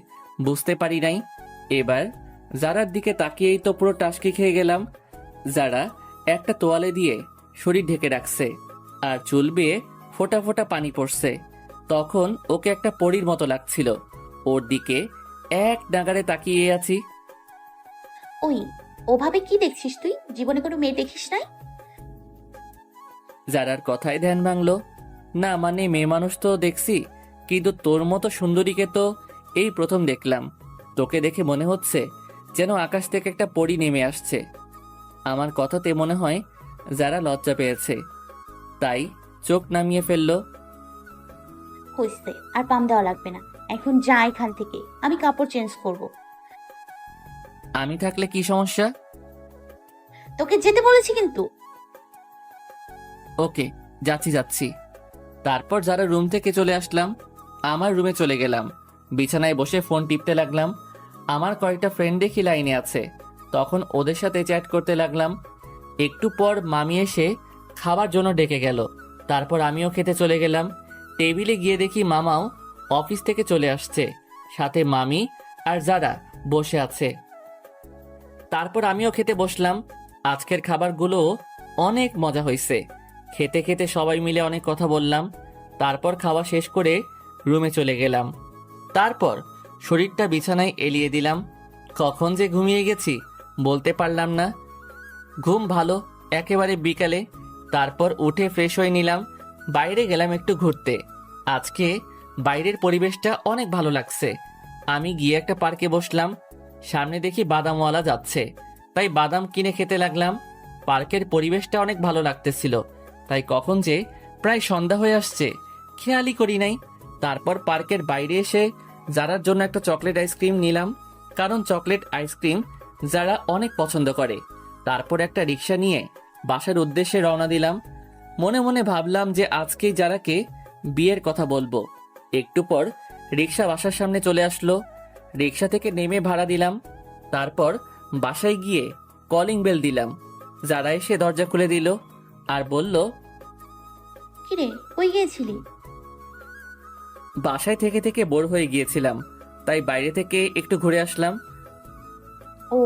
বুঝতে পারি নাই। এবার জারার দিকে তাকিয়েই তো পুরো টাসকি খেয়ে গেলাম। যারা একটা তোয়ালে দিয়ে শরীর ঢেকে রাখছে, আর চুল বেয়ে ফোঁটা ফোঁটা পানি পড়ছে। তখন ওকে একটা পরীর মতো লাগছিল। ওর দিকে এক নাগারে তাকিয়ে আছি। ওই, ওভাবে কি দেখছিস তুই? জীবনে কোনো মেয়ে দেখিস নাই? যারার কথায় ধ্যান ভাঙলো। না মানে মেয়ে মানুষ তো দেখছি, কিন্তু তোর মতো সুন্দরীকে তো এই প্রথম দেখলাম। তোকে দেখে মনে হচ্ছে যেন আকাশ থেকে একটা পরী নেমে আসছে। আমার কথাতে মনে হয় যারা লজ্জা পেয়েছে, তাই চোখ নামিয়ে ফেললো। হইছে, আর পাম দেওয়া লাগবে না। এখন যা এখান থেকে, আমি কাপড় চেঞ্জ করব। আমি থাকলে কি সমস্যা? তোকে যেতে বলেছি কিন্তু। ওকে, যাচ্ছি যাচ্ছি। তারপর যারা রুম থেকে চলে আসলাম, আমার রুমে চলে গেলাম। বিছানায় বসে ফোন টিপতে লাগলাম। আমার কয়েকটা ফ্রেন্ড দেখি লাইনে আছে, তখন ওদের সাথে চ্যাট করতে লাগলাম। একটু পর মামি এসে খাবার জন্য ডেকে গেল। তারপর আমিও খেতে চলে গেলাম। টেবিলে গিয়ে দেখি মামাও অফিস থেকে চলে আসছে, সাথে মামি আর যারা বসে আছে। তারপর আমিও খেতে বসলাম। আজকের খাবারগুলো অনেক মজা হয়েছে। খেতে খেতে সবাই মিলে অনেক কথা বললাম। তারপর খাওয়া শেষ করে রুমে চলে গেলাম। তারপর শরীরটা বিছানায় এলিয়ে দিলাম। কখন যে ঘুমিয়ে গেছি বলতে পারলাম না। ঘুম ভালো একেবারে বিকালে। তারপর উঠে ফ্রেশ হয়ে নিলাম। বাইরে গেলাম একটু ঘুরতে। আজকে বাইরের পরিবেশটা অনেক ভালো লাগছে। আমি গিয়ে একটা পার্কে বসলাম। সামনে দেখি বাদামওয়ালা যাচ্ছে, তাই বাদাম কিনে খেতে লাগলাম। পার্কের পরিবেশটা অনেক ভালো লাগতেছিল, তাই কখন যে প্রায় সন্ধ্যা হয়ে আসছে খেয়ালই করি নাই। তারপর পার্কের বাইরে এসে যারার জন্য একটা চকলেট আইসক্রিম নিলাম, কারণ চকলেট আইসক্রিম যারা অনেক পছন্দ করে। তারপর একটা রিক্সা নিয়ে বাসার উদ্দেশ্যে রওনা দিলাম। মনে মনে ভাবলাম যে আজকেই যারাকে বিয়ের কথা বলবো। একটু পর রিক্সা বাসার সামনে চলে আসলো। রিক্সা থেকে নেমে ভাড়া দিলাম। তারপর বাসায় গিয়ে কলিং বেল দিলাম। যারা এসে দরজা খুলে দিল আর বলল, কিরে, কই গিয়েছিলি? বাসায় থেকে থেকে বোর হয়ে গিয়েছিলাম, তাই বাইরে থেকে একটু ঘুরে আসলাম। ও,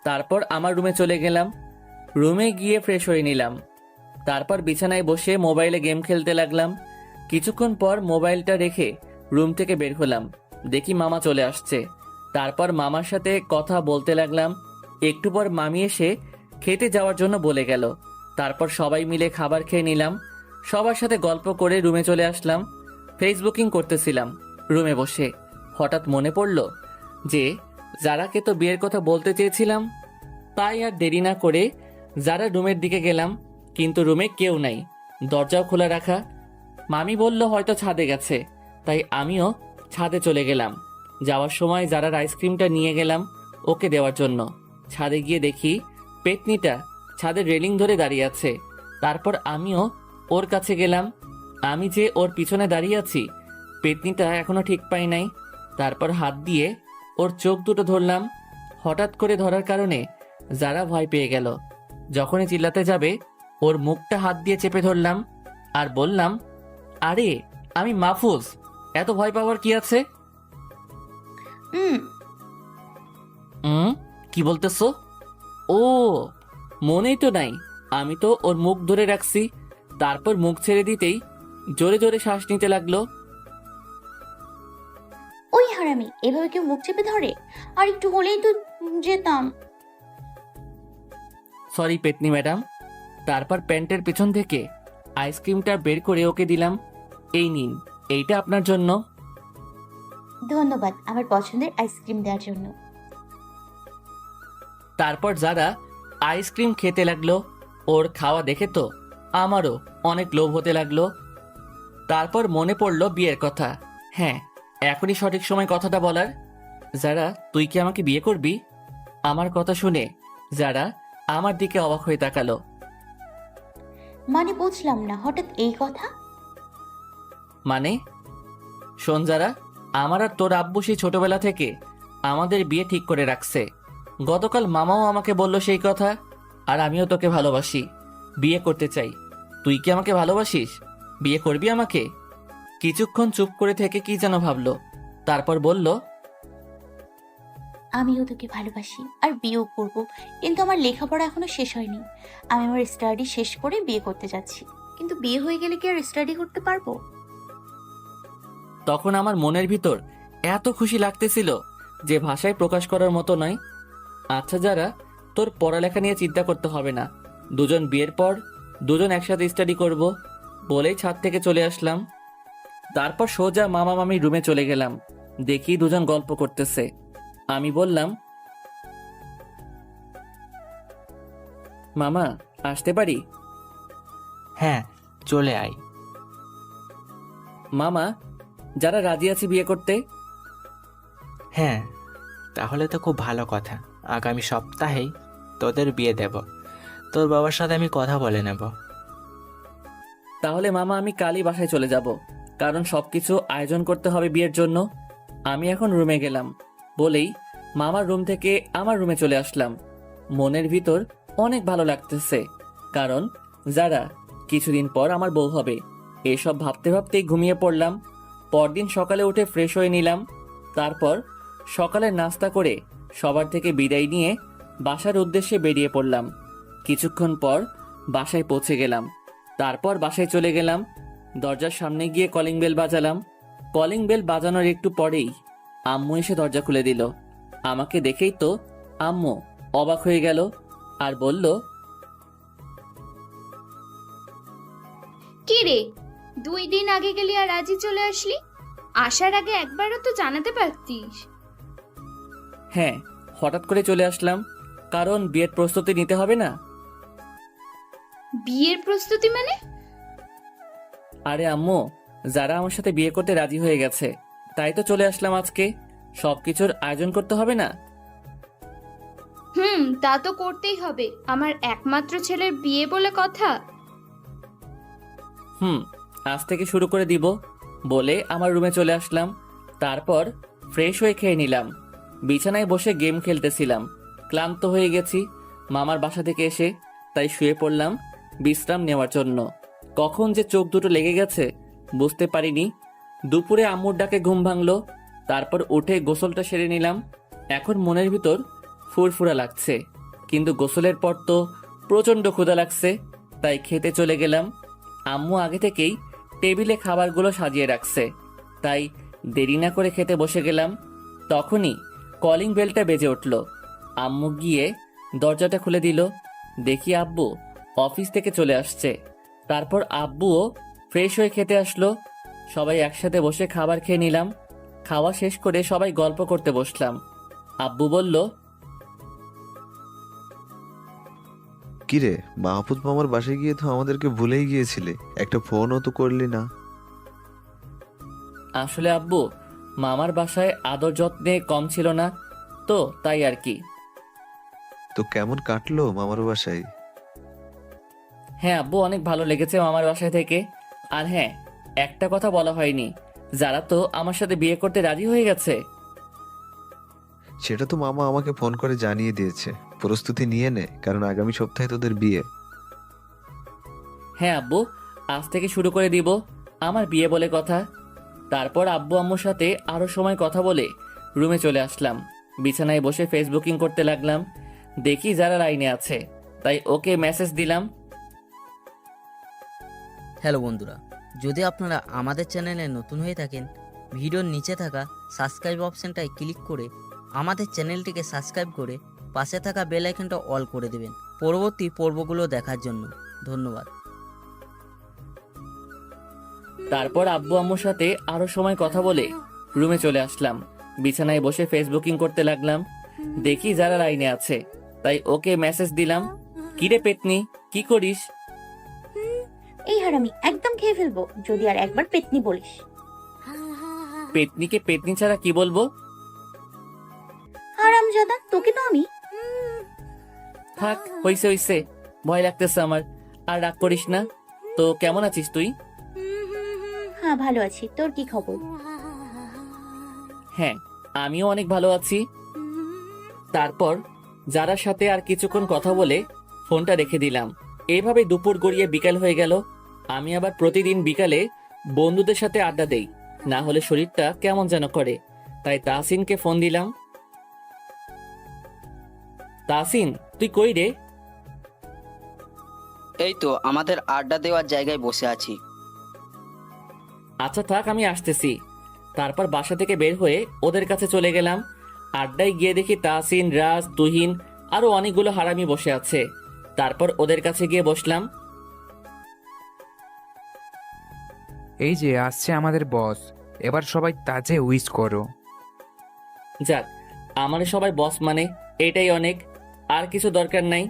তারপর আমার রুমে চলে গেলাম। রুমে গিয়ে ফ্রেশ হয়ে নিলাম। তারপর বিছানায় বসে মোবাইলে গেম খেলতে লাগলাম। কিছুক্ষণ পর মোবাইলটা রেখে রুম থেকে বের হলাম। দেখি মামা চলে আসছে। তারপর মামার সাথে কথা বলতে লাগলাম। একটু পর মামি এসে খেতে যাওয়ার জন্য বলে গেল। তারপর সবাই মিলে খাবার খেয়ে নিলাম। সবার সাথে গল্প করে রুমে চলে আসলাম। ফেসবুকিং করতেছিলাম রুমে বসে। হঠাৎ মনে পড়ল যে যারাকে তো বিয়ের কথা বলতে চেয়েছিলাম। তাই আর দেরি না করে যারা রুমের দিকে গেলাম, কিন্তু রুমে কেউ নাই, দরজাও খোলা রাখা। মামি বলল হয়তো ছাদে গেছে, তাই আমিও ছাদে চলে গেলাম। যাওয়ার সময় যারার আইসক্রিমটা নিয়ে গেলাম ওকে দেওয়ার জন্য। ছাদে গিয়ে দেখি পেতনিটা ছাদের রেলিং ধরে দাঁড়িয়ে আছে। তারপর আমিও ওর কাছে গেলাম। আমি যে ওর পিছনে দাঁড়িয়ে আছি পেতনিটা এখনো ঠিক পাই নাই। তারপর হাত দিয়ে ওর চোখ দুটো ধরলাম। হঠাৎ করে ধরার কারণে যারা ভয় পেয়ে গেল। যখনই চিল্লাতে যাবে ওর মুখটা হাত দিয়ে চেপে ধরলাম আর বললাম, আরে আমি মাহফুজ, এত ভয় পাওয়ার কি আছে? হুম। কি বলতেছো? ও, মনেই তো নাই। আমি তো ওর মুখ ধরে রাখছি। তারপর মুখ ছেড়ে দিতেই জোরে জোরে শ্বাস নিতে লাগলো। ওই হারামি, এভাবে কেউ মুখ চেপে ধরে? আর একটু হলেই তো যেতাম। সরি পেতনি ম্যাডাম। তারপর প্যান্টের পেছন থেকে আইসক্রিমটা বের করে ওকে দিলাম। এই নিন, এইটা আপনার জন্য। ধন্যবাদ আমার পছন্দের আইসক্রিম দেওয়ার জন্য। তারপর যারা আইসক্রিম খেতে লাগলো। ওর খাওয়া দেখে তো আমারও অনেক লোভ হতে লাগলো। তারপর মনে পড়লো বিয়ের কথা। হ্যাঁ, এখনই সঠিক সময় কথাটা বলার। যারা, তুই কি আমাকে বিয়ে করবি? আমার কথা শুনে যারা আমার দিকে অবাক হয়ে তাকালো। মানে বুঝলাম না, হঠাৎ এই কথা? মানে শোন, যারা, আমার আর তোর আব্বু সেই ছোটবেলা থেকে আমাদের বিয়ে ঠিক করে রাখছে। গতকাল মামাও আমাকে বলল সেই কথা। আর আমিও তোকে ভালোবাসি, বিয়ে করতে চাই। তুই কি আমাকে ভালোবাসিস? বিয়ে করবি আমাকে? কিছুক্ষণ চুপ করে থেকে কি যেন ভাবলো। তারপর বলল, আমিও তোকে ভালোবাসি আর বিয়েও করব, কিন্তু আমার লেখাপড়া এখনো শেষ হয়নি। আমি আমার স্টাডি শেষ করে বিয়ে করতে যাচ্ছি, কিন্তু বিয়ে হয়ে গেলে কি আর স্টাডি করতে পারবো? তখন আমার মনের ভিতর এত খুশি লাগতেছিল যে ভাষায় প্রকাশ করার মতো নয়। আচ্ছা যারা, তোর পড়ালেখা নিয়ে চিন্তা করতে হবে না। দুজন বিয়ের পর দুজন একসাথে স্টাডি করব বলেই ছাদ থেকে চলে আসলাম। তারপর সোজা মামা মামির রুমে চলে গেলাম। দেখি দুজন গল্প করতেছে। আমি বললাম, মামা আসতে পারি? হ্যাঁ, চলে আয়। মামা, যারা রাজি আছে বিয়ে করতে। হ্যাঁ, তাহলে তো খুব ভালো কথা। আগামী সপ্তাহেই তোদের বিয়ে দেব। তোর বাবার সাথে আমি কথা বলে নেব। তাহলে মামা আমি কালই বাসায় চলে যাব, কারণ সবকিছু আয়োজন করতে হবে বিয়ের জন্য। আমি এখন রুমে গেলাম বলেই মামার রুম থেকে আমার রুমে চলে আসলাম। মনের ভিতর অনেক ভালো লাগতেছে, কারণ যারা কিছুদিন পর আমার বউ হবে। এসব ভাবতে ভাবতেই ঘুমিয়ে পড়লাম। পরদিন সকালে উঠে ফ্রেশ হয়ে নিলাম। তারপর সকালের নাস্তা করে সবার থেকে বিদায় নিয়ে বাসার উদ্দেশ্যে বেরিয়ে পড়লাম। কিছুক্ষণ পর বাসায় পৌঁছে গেলাম। তারপর বাসায় চলে গেলাম। দরজার সামনে গিয়ে কলিং বেল বাজালাম। কলিং বেল বাজানোর একটু পরেই আম্মু এসে দরজা খুলে দিল। আমাকে দেখেই তো আম্মু অবাক হয়ে গেল আর বলল, কি রে, 2 দিন আগে গেলি আর আজই চলে আসলি? আসার আগে একবারও তো জানাতে পারতিস। হ্যাঁ, হঠাৎ করে চলে আসলাম, কারণ বিয়ের প্রস্তুতি নিতে হবে না। বিয়ের প্রস্তুতি মানে? আরে আম্মু, যারা আমার সাথে বিয়ে করতে রাজি হয়ে গেছে, তাই তো চলে আসলাম আজকে। সবকিছুর আয়োজন করতে হবে না? তা তো করতেই হবে, আমার একমাত্র ছেলের বিয়ে বলে কথা। আজ থেকে শুরু করে দিব বলে আমার রুমে চলে আসলাম। তারপর ফ্রেশ হয়ে খেয়ে নিলাম। বিছানায় বসে গেম খেলতেছিলাম। ক্লান্ত হয়ে গেছি মামার বাসা থেকে এসে, তাই শুয়ে পড়লাম বিশ্রাম নেওয়ার জন্য। কখন যে চোখ দুটো লেগে গেছে বুঝতে পারিনি। দুপুরে আম্মুর ডাকে ঘুম ভাঙলো। তারপর উঠে গোসলটা সেরে নিলাম। এখন মনের ভিতর ফুরফুরা লাগছে, কিন্তু গোসলের পর তো প্রচণ্ড ক্ষুধা লাগছে, তাই খেতে চলে গেলাম। আম্মু আগে থেকেই টেবিলে খাবারগুলো সাজিয়ে রাখছে, তাই দেরি না করে খেতে বসে গেলাম। তখনই কলিং বেলটা বেজে উঠল। আম্মু গিয়ে দরজাটা খুলে দিল। দেখি আব্বু অফিস থেকে চলে আসছে। তারপর আব্বুও ফ্রেশ হয়ে খেতে আসলো। সবাই একসাথে বসে খাবার খেয়ে নিলাম। খাওয়া শেষ করে সবাই গল্প করতে বসলাম। আব্বু বলল, কিরে, মাহফুজ মামার বাসায় গিয়ে তো আমাদেরকে ভুলেই গিয়েছিলে, একটা ফোনও তো করলি না। আসলে আব্বু মামার বাসায় আদর যত্নে কম ছিল না, তো তাই আর কি। তো কেমন কাটলো মামার বাসায়? হ্যাঁ আব্বু, অনেক ভালো লেগেছে মামার বাসায় থেকে। আর হ্যাঁ, একটা কথা বলা হয়নি, যারা তো আমার সাথে বিয়ে করতে রাজি হয়ে গেছে। সেটা তো মামা আমাকে ফোন করে জানিয়ে দিয়েছে। প্রস্তুতি নিয়ে নে, কারণ আগামী সপ্তাহে তোদের বিয়ে। হ্যাঁ আব্বু, আজ থেকে শুরু করে দিব আমার বিয়ে বলে কথা। তারপর আব্বু আম্মুর সাথে আরো সময় কথা বলে রুমে চলে আসলাম। বিছানায় বসে ফেসবুকিং করতে লাগলাম। দেখি যারা লাইনে আছে, তাই ওকে মেসেজ দিলাম। হ্যালো বন্ধুরা, যদি আপনারা আমাদের চ্যানেলে নতুন হয়ে থাকেন, ভিডিওর নিচে থাকা সাবস্ক্রাইব অপশানটায় ক্লিক করে আমাদের চ্যানেলটিকে সাবস্ক্রাইব করে পাশে থাকা বেল আইকনটা অল করে দেবেন পরবর্তী পর্বগুলো দেখার জন্য। ধন্যবাদ। তারপর আব্বু আম্মুর সাথে আরো সময় কথা বলে রুমে চলে আসলাম। বিছানায় বসে ফেসবুকিং করতে লাগলাম। দেখি যারা লাইনে আছে, তাই ওকে মেসেজ দিলাম। কিরে পেতনি, কি করিস? এই হারামি, একদম খেয়ে ফেলবো যদি আর একবার পেতনি বলিস। পেতনিকে পেতনি ছাড়া কি বলবো? হারামজাদা, তোকে তো আমি। থাক, হইছে হইছে, ভয় লাগতেছে আমার। আর রাগ করিস না। তো কেমন আছিস তুই? হ্যাঁ ভালো আছি, তোর কি খবর? হ্যাঁ, আমিও অনেক ভালো আছি। তারপর যারার সাথে আর কিছুক্ষণ কথা বলে ফোনটা রেখে দিলাম। এভাবে দুপুর গড়িয়ে বিকাল হয়ে গেল। আমি আবার প্রতিদিন বিকালে বন্ধুদের সাথে আড্ডা দেই, না হলে শরীরটা কেমন যেন করে। তাই তাহসিনকে ফোন দিলাম। তাহসিন, তুই কই রে? এই তো আমাদের আড্ডা দেওয়ার জায়গায় বসে আছি। আচ্ছা থাক, আমি আসতেছি। তারপর বাসা থেকে বের হয়ে ওদের কাছে চলে গেলাম। আড্ডায় গিয়ে দেখি তাহসিন, রাজ, তুহিন আরো অনেকগুলো হারামি বসে আছে। তারপর ওদের কাছে গিয়ে বসলাম। এই যে আসছে আমাদের বস, এবার সবাই তাজে উইশ করো। যাক, আমার সবাই বস মানে এটাই অনেক, আর কিছু দরকার নাই।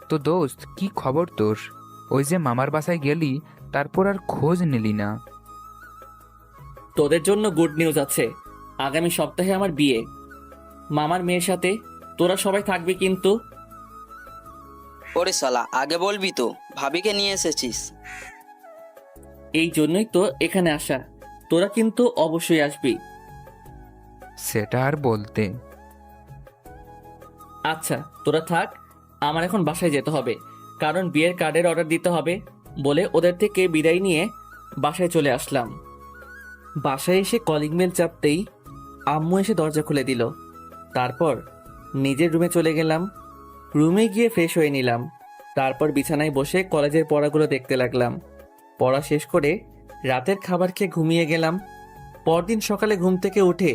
তো দোস্ত, কি খবর তোর? ওই যে মামার বাসায় গেলি, তারপর আর খোঁজ নিলি না। তোদের জন্য গুড নিউজ আছে, আগামী সপ্তাহে আমার বিয়ে মামার মেয়ের সাথে। তোরা সবাই থাকবি কিন্তু। ওরে শালা, আগে বলবি তো, ভাবিকে নিয়ে এসেছিস। এই জন্যই তো এখানে আসা। তোরা কিন্তু অবশ্যই আসবি। সেটা আর বলতে। আচ্ছা তোরা থাক, আমার এখন বাসায় যেতে হবে, কারণ বিয়ের কার্ডের অর্ডার দিতে হবে। বলে ওদের থেকে বিদায় নিয়ে বাসায় চলে আসলাম। বাসায় এসে কলিং বেল চাপতেই আম্মু এসে দরজা খুলে দিল। তারপর নিজের রুমে চলে গেলাম। রুমে গিয়ে ফ্রেশ হয়ে নিলাম। তারপর বিছানায় বসে কলেজের পড়াগুলো দেখতে লাগলাম। পড়া শেষ করে রাতের খাবার খেয়ে ঘুমিয়ে গেলাম। পরদিন সকালে ঘুম থেকে উঠে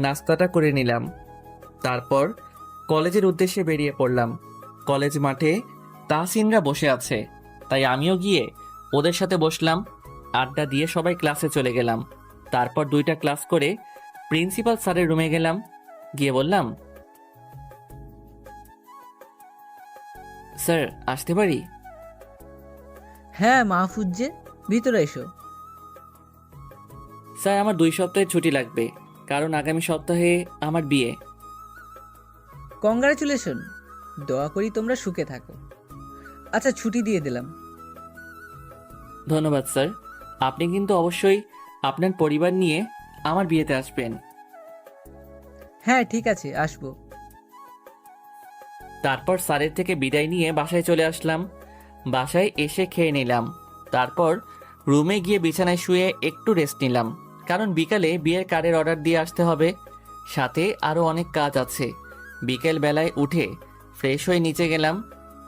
নাস্তাটা করে নিলাম। তারপর কলেজের উদ্দেশ্যে বেরিয়ে পড়লাম। কলেজ মাঠে তাহসিনরা বসে আছে, তাই আমিও গিয়ে ওদের সাথে বসলাম। আড্ডা দিয়ে সবাই ক্লাসে চলে গেলাম। তারপর 2টা ক্লাস করে প্রিন্সিপাল স্যারের রুমে গেলাম। গিয়ে বললাম, স্যার আসতে পারি? হ্যাঁ মাহফুজ, যে ভিতরে এসো। স্যার আমার 2 সপ্তাহের ছুটি লাগবে, কারণ আগামী সপ্তাহে আমার বিয়ে। কংগ্রাচুলেশন, দোয়া করি তোমরা সুখে থাকো। আচ্ছা, ছুটি দিয়ে দিলাম। ধন্যবাদ স্যার, আপনি কিন্তু অবশ্যই আপনার পরিবার নিয়ে আমার বিয়েতে আসবেন। হ্যাঁ ঠিক আছে, আসবো। তারপর স্যারের থেকে বিদায় নিয়ে বাসায় চলে আসলাম। বাসায় এসে খেয়ে নিলাম। তারপর রুমে গিয়ে বিছানায় শুয়ে একটু রেস্ট নিলাম, কারণ বিকালে বিয়ের কার্ডের অর্ডার দিয়ে আসতে হবে। সাথে আরও অনেক কাজ আছে। বিকেল বেলায় উঠে ফ্রেশ হয়ে নিচে গেলাম।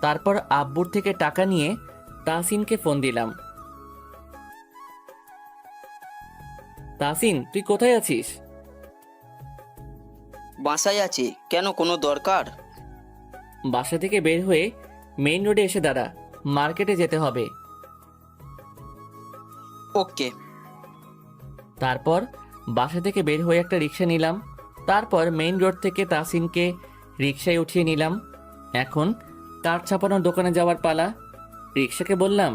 তারপর আব্বুর থেকে টাকা নিয়ে তাহসিনকে ফোন দিলাম। তাহসিন, তুই কোথায় আছিস? বাসায় আছি। কেন, কোনো দরকার? বাসা থেকে বের হয়ে মেইন রোডে এসে দাঁড়া, মার্কেটে যেতে হবে। ওকে। তারপর বাসা থেকে বের হয়ে একটা রিক্সা নিলাম। তারপর মেইন রোড থেকে তাহসিনকে রিক্সায় উঠিয়ে নিলাম। এখন কাঠ ছাপানোর দোকানে যাওয়ার পালা। রিক্সাকে বললাম,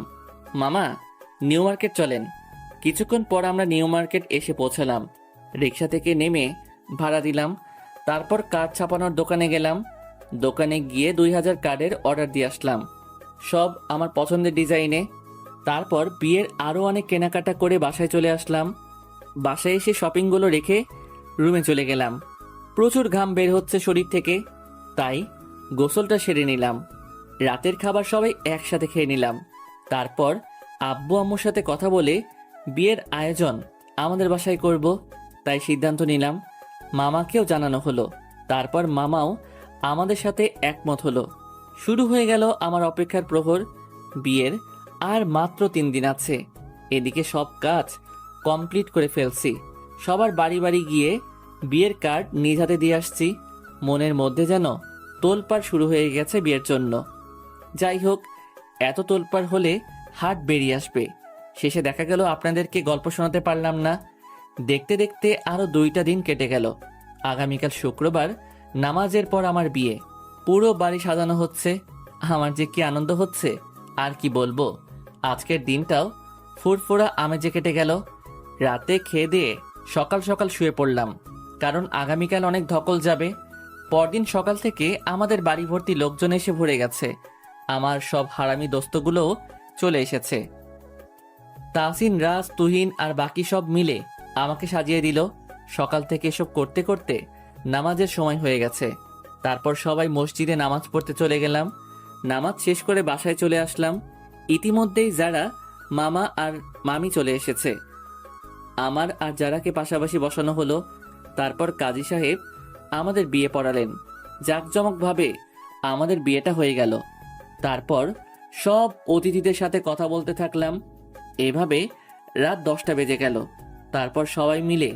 মামা নিউ মার্কেট চলেন। কিছুক্ষণ পর আমরা নিউ মার্কেট এসে পৌঁছালাম। রিক্সা থেকে নেমে ভাড়া দিলাম। তারপর কাঠ ছাপানোর দোকানে গেলাম। দোকানে গিয়ে 2000 কার্ডের অর্ডার দিয়ে আসলাম, সব আমার পছন্দের ডিজাইনে। তারপর বিয়ের আরও অনেক কেনাকাটা করে বাসায় চলে আসলাম। বাসায় এসে শপিংগুলো রেখে রুমে চলে গেলাম। প্রচুর ঘাম বের হচ্ছে শরীর থেকে, তাই গোসলটা সেরে নিলাম। রাতের খাবার সবাই একসাথে খেয়ে নিলাম। তারপর আব্বু আম্মুর সাথে কথা বলে বিয়ের আয়োজন আমাদের বাসায় করব, তাই সিদ্ধান্ত নিলাম। মামাকেও জানানো হলো। তারপর মামাও আমাদের সাথে একমত হলো। শুরু হয়ে গেল আমার অপেক্ষার প্রহর। বিয়ের আর মাত্র 3 দিন আছে। এদিকে সব কাজ কমপ্লিট করে ফেলছি। সবার বাড়ি বাড়ি গিয়ে বিয়ের কার্ড নিজ হাতে দিয়ে আসছি। মনের মধ্যে যেন তোলপাড় শুরু হয়ে গেছে বিয়ের জন্য। যাই হোক, এত তোলপাড় হলে হাট বেরিয়ে আসবে। শেষে দেখা গেল আপনাদেরকে গল্প শোনাতে পারলাম না। দেখতে দেখতে আরও 2টা দিন কেটে গেল। আগামীকাল শুক্রবার নামাজের পর আমার বিয়ে। পুরো বাড়ি সাজানো হচ্ছে। আমার যে কি আনন্দ হচ্ছে আর কি বলবো। আজকের দিনটাও ফুরফুরা আমেজে কেটে গেল। রাতে খেয়ে দিয়ে সকাল সকাল শুয়ে পড়লাম, কারণ আগামীকাল অনেক ধকল যাবে। পরদিন সকাল থেকে আমাদের বাড়ি ভর্তি লোকজন এসে ভরে গেছে। আমার সব হারামি দোস্তগুলোও চলে এসেছে। তাহসিন, রাজ, তুহিন আর বাকি সব মিলে আমাকে সাজিয়ে দিল। সকাল থেকে এসব করতে করতে নামাজের সময় হয়ে গেছে। তারপর সবাই মসজিদে নামাজ পড়তে চলে গেলাম। নামাজ শেষ করে বাসায় চলে আসলাম। ইতিমধ্যেই যারা, মামা আর মামি চলে এসেছে। আমার আর যারাকে পাশাপাশি বসানো হলো। তারপর কাজী সাহেব আমাদের বিয়ে পড়ালেন। জাঁকজমকভাবে আমাদের বিয়েটা হয়ে গেল। তারপর সব অতিথিদের সাথে কথা বলতে থাকলাম। এভাবে রাত 10টা বেজে গেল। তারপর সবাই মিলে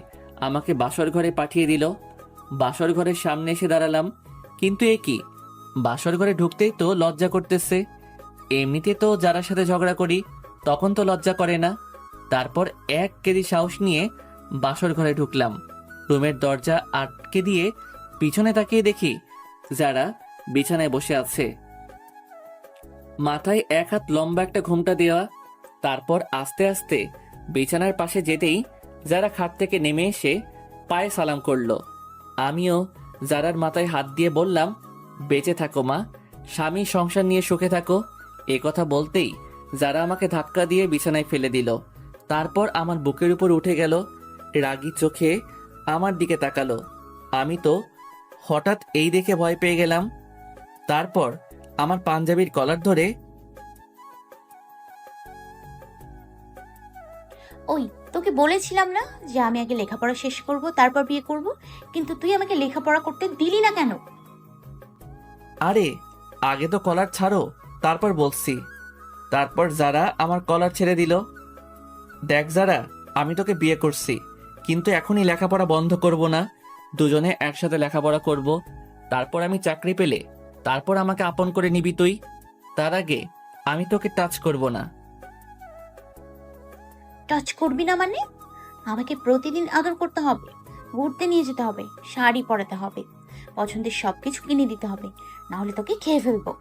আমাকে বাসর ঘরে পাঠিয়ে দিল। বাসর ঘরের সামনে এসে দাঁড়ালাম। কিন্তু এ কি, বাসর ঘরে ঢুকতেই তো লজ্জা করতেছে। এমনিতে তো যার সাথে ঝগড়া করি তখন তো লজ্জা করে না। তারপর 1 কেজি সাহস নিয়ে বাসর ঘরে ঢুকলাম। রুমের দরজা আটকে দিয়ে পিছনে তাকিয়ে দেখি যারা বিছানায় বসে আছে, মাথায় 1 হাত লম্বা একটা ঘোমটা দেওয়া। তারপর আস্তে আস্তে বিছানার পাশে যেতেই যারা খাট থেকে নেমে এসে পায়ে সালাম করলো। আমিও যারার মাথায় হাত দিয়ে বললাম, বেঁচে থাকো মা, স্বামী সংসার নিয়ে সুখে থাকো। এ কথা বলতেই যারা আমাকে ধাক্কা দিয়ে বিছানায় ফেলে দিল। তারপর আমার বুকের উপর উঠে গেল। রাগী চোখে আমার দিকে তাকালো। আমি তো হঠাৎ এই দেখে ভয় পেয়ে গেলাম। তারপর আমার পাঞ্জাবির কলার ধরে, ওই, তোকে বলেছিলাম না যে আমি আগে লেখাপড়া শেষ করব তারপর বিয়ে করব, কিন্তু তুই আমাকে লেখাপড়া করতে দিলি না কেন? আরে আগে তো কলার ছাড়ো, তারপর বলছি। তারপর যারা আমার কলার ছেড়ে দিল। দেখ যারা, আমি তোকে বিয়ে করছি, কিন্তু এখনই লেখাপড়া বন্ধ করব না। দুজনে একসাথে লেখাপড়া করব। তারপর আমি চাকরি পেলে তারপর আমাকে আপন করে নিবি তুই। তার আগে আমি তোকে টাচ করব না। টাচ করবি না মানে? আমাকে প্রতিদিন আদর করতে হবে, ঘুরতে নিয়ে যেতে হবে, শাড়ি পরাতে হবে, পছন্দের সবকিছু কিনে দিতে হবে, না হলে তোকে খেয়ে ফেলবো।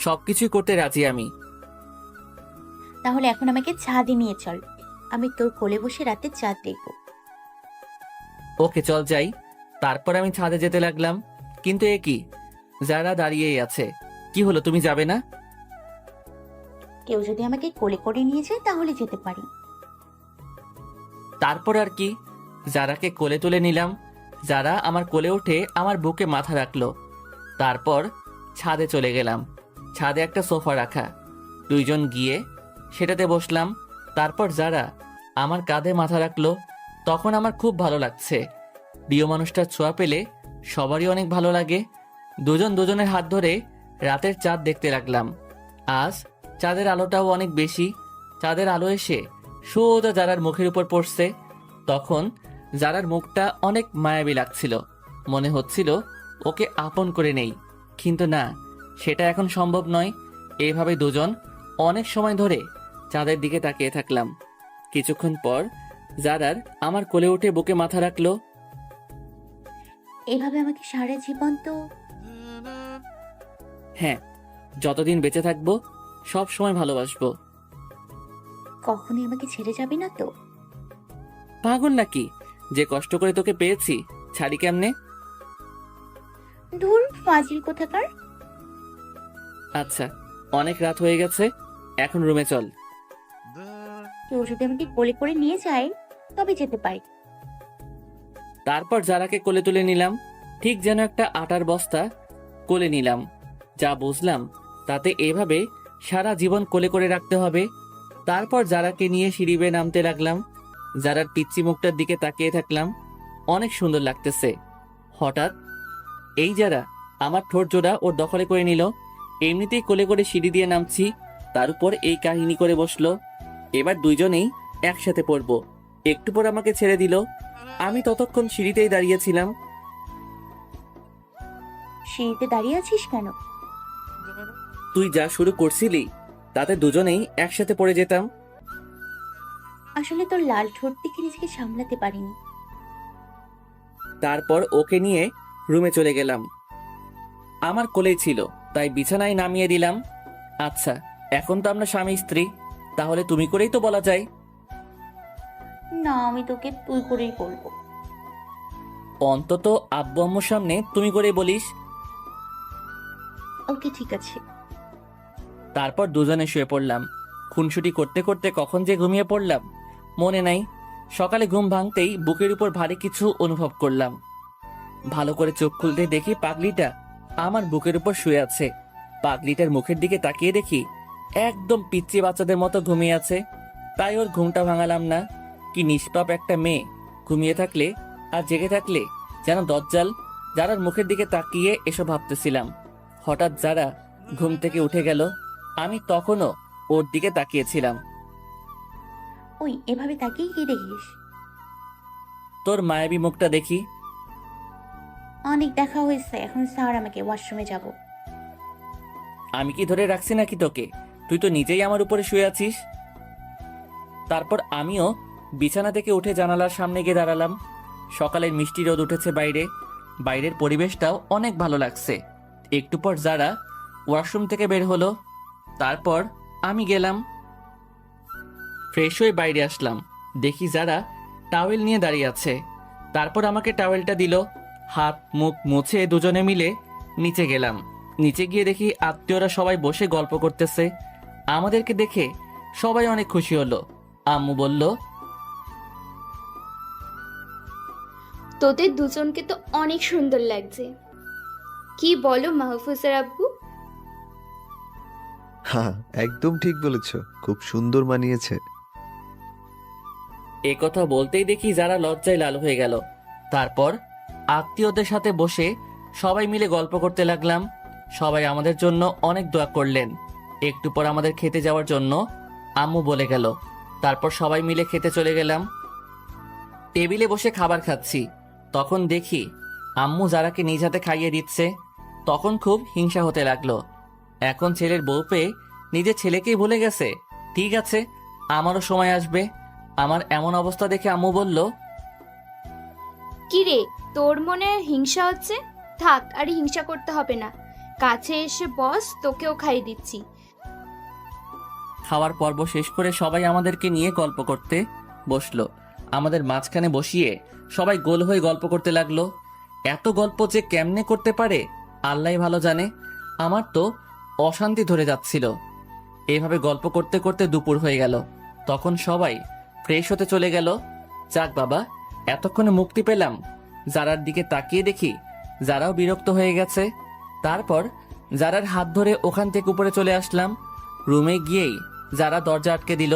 সবকিছুই করতে রাজি আমি। তাহলে এখন আমাকে ছাদে নিয়ে চল, আমি তোর কোলে বসে রাতে চাঁদ দেখবো। ওকে চল যাই। তারপর আমি ছাদে যেতে লাগলাম। কিন্তু এ কি, যারা দাঁড়িয়েই আছে। কি হলো, তুমি যাবে না? কেউ যদি আমাকে কোলে করে নিয়ে যায় তাহলে যেতে পারি। তারপর আর কি, যারাকে কোলে তুলে নিলাম। যারা আমার কোলে উঠে আমার বুকে মাথা রাখলো। তারপর ছাদে চলে গেলাম। ছাদে একটা সোফা রাখা, 2 জন গিয়ে সেটাতে বসলাম। তারপর যারা আমার কাঁধে মাথা রাখলো। তখন আমার খুব ভালো লাগছে। প্রিয় মানুষটার ছোঁয়া পেলে সবারই অনেক ভালো লাগে। দুজন দুজনের হাত ধরে রাতের চাঁদ দেখতে লাগলাম। আজ চাঁদের আলোটাও অনেক বেশি। চাঁদের আলো এসে সোজা যারার মুখের উপর পড়ছে। তখন যারার মুখটা অনেক মায়াবী লাগছিল, মনে হচ্ছিল ওকে আপন করে নেই, কিন্তু না, সেটা এখন সম্ভব নয়। এইভাবে দুজন অনেক সময় ধরে চাঁদের দিকে তাকিয়ে থাকলাম। কিছুক্ষণ পর জারার আমার কোলে উঠে বুকে মাথা রাখলো। এভাবে আমাকে সারা জীবন তো হ্যাঁ, যতদিন বেঁচে থাকবো সব সময় ভালোবাসবো। কখনোই আমাকে ছেড়ে যাবি না তো? পাগল নাকি? যে কষ্ট করে তোকে পেয়েছি ছাড়ি কেমনে? ধুর ফাজিল কোথাকার। আচ্ছা, অনেক রাত হয়ে গেছে, এখন রুমে চল। কেউ যদি আমাকে কোলে করে নিয়ে যায় তবে যেতে পারি। তারপর যারাকে কোলে তুলে নিলাম, ঠিক যেন একটা আটার বস্তা কোলে নিলাম। যা বুঝলাম তাতে এভাবে সারা জীবন কোলে করে রাখতে হবে। তারপর যারাকে নিয়ে সিঁড়ি বেয়ে নামতে লাগলাম। যারার পিচ্চি মুখটার দিকে তাকিয়ে থাকলাম, অনেক সুন্দর লাগতেছে। হঠাৎ এই যারা আমার ঠোঁট জোড়া ওর দখলে করে নিল। এমনিতেই কোলে করে সিঁড়ি দিয়ে নামছি, তার উপর এই কাহিনী করে বসলো। এবার দুইজনেই একসাথে পড়বো। একটু পর আমাকে ছেড়ে দিল। আমি ততক্ষণ সিঁড়িতেই দাঁড়িয়েছিলাম। সিঁড়িতে দাঁড়িয়ে আছিস কেন? তুই যা শুরু করছিলি তাতে দুজনেই একসাথে পড়ে যেতাম। আসলে তোর লাল ঠোঁট দেখে নিজেকে সামলাতে পারিনি। তারপর ওকে নিয়ে রুমে চলে গেলাম। আমার কোলেই ছিল, তাই বিছানায় নামিয়ে দিলাম। আচ্ছা, এখন তো আমরা স্বামী স্ত্রী, তাহলে তুমি করেই তো বলা যায়। না, আমি তোকে তুই করেই বলবো। অন্তত আব্বু আম্মুর সামনে তুমি করেই বলিস। ওকে ঠিক আছে। তারপর দুজনে শুয়ে পড়লাম। খুনসুটি করতে করতে কখন যে ঘুমিয়ে পড়লাম মনে নাই। সকালে ঘুম ভাঙতেই বুকের উপর ভারী কিছু অনুভব করলাম। ভালো করে চোখ খুলতে দেখি পাগলিটা আমার বুকের উপর শুয়ে আছে। পাগলিটার মুখের দিকে তাকিয়ে দেখি একদম পিচ্চি বাচ্চাদের মতো ঘুমিয়ে আছে। তাই ওর ঘুমটা ভাঙালাম না। কি নিষ্পাপ একটা মেয়ে, ঘুমিয়ে থাকলে আর জেগে থাকলে যেন দজ্জাল। যারার মুখের দিকে তাকিয়ে এসব ভাবতেছিলাম। হঠাৎ যারা ঘুম থেকে উঠে গেল, আমি তখনও ওর দিকে তাকিয়েছিলাম। ওই এভাবে তাকিয়ে কি দেখিস? তোর মায়াবী মুখটা দেখি। অনেক দেখা হয়েছে, এখন স্যার আমাকে ওয়াশরুমে যাব। আমি কি ধরে রাখছি নাকি তোকে? তুই তো নিজেই আমার উপরে শুয়ে আছিস। তারপর আমিও বিছানা থেকে উঠে জানালার সামনে গিয়ে দাঁড়ালাম। সকালের মিষ্টি রোদ উঠেছে বাইরে। বাইরের পরিবেশটাও অনেক ভালো লাগছে। একটু পর যারা ওয়াশরুম থেকে বের হলো, তারপর আমি গেলাম। ফ্রেশ হয়ে বাইরে আসলাম, দেখি যারা টাওয়েল নিয়ে দাঁড়িয়ে আছে। তারপর আমাকে টাওয়েলটা দিল। হাত মুখ মুছে দুজনে মিলে নিচে গেলাম। নিচে গিয়ে দেখি আত্মীয়রা সবাই বসে গল্প করতেছে। আমাদেরকে দেখে সবাই অনেক খুশি হলো। আম্মু বলল, তোদের দুজনকে তো অনেক সুন্দর লাগছে। কি বলো মাহফুজের আব্বু? হ্যাঁ, একদম ঠিক বলেছ, খুব সুন্দর মানিয়েছে। এ কথা বলতেই দেখি যারা লজ্জায় লাল হয়ে গেল। তারপর আত্মীয়দের সাথে বসে সবাই মিলে গল্প করতে লাগলাম। সবাই আমাদের জন্য অনেক দোয়া করলেন। একটু পর আমাদের খেতে যাওয়ার জন্য আম্মু বলে গেল। তারপর সবাই মিলে খেতে চলে গেলাম। টেবিলে বসে খাবার খাচ্ছি, তখন দেখি আম্মু যারাকে নিজ হাতে খাইয়ে দিচ্ছে। তখন খুব হিংসা হতে লাগলো। এখন ছেলের বউ পেয়ে নিজের ছেলেকেই ভুলে গেছে। ঠিক আছে, আমারও সময় আসবে। আমার এমন অবস্থা দেখে আম্মু বলল, কি রে, তোর মনে হিংসা হচ্ছে? থাক, আর হিংসা করতে হবে না। কাছে এসে বস, তোকেও খাইয়ে দিচ্ছি। খাওয়ার পর্ব শেষ করে সবাই আমাদেরকে নিয়ে গল্প করতে বসলো। আমাদের মাঝখানে বসিয়ে সবাই গোল হয়ে গল্প করতে লাগলো। এত গল্প যে কেমনে করতে পারে আল্লাহই ভালো জানে। আমার তো অশান্তি ধরে যাচ্ছিল। এইভাবে গল্প করতে করতে দুপুর হয়ে গেল। তখন সবাই ফ্রেশ হতে চলে গেল। যাক বাবা, এতক্ষণে মুক্তি পেলাম। যারার দিকে তাকিয়ে দেখি যারাও বিরক্ত হয়ে গেছে। তারপর যারার হাত ধরে ওখান থেকে উপরে চলে আসলাম। রুমে গিয়েই যারা দরজা আটকে দিল।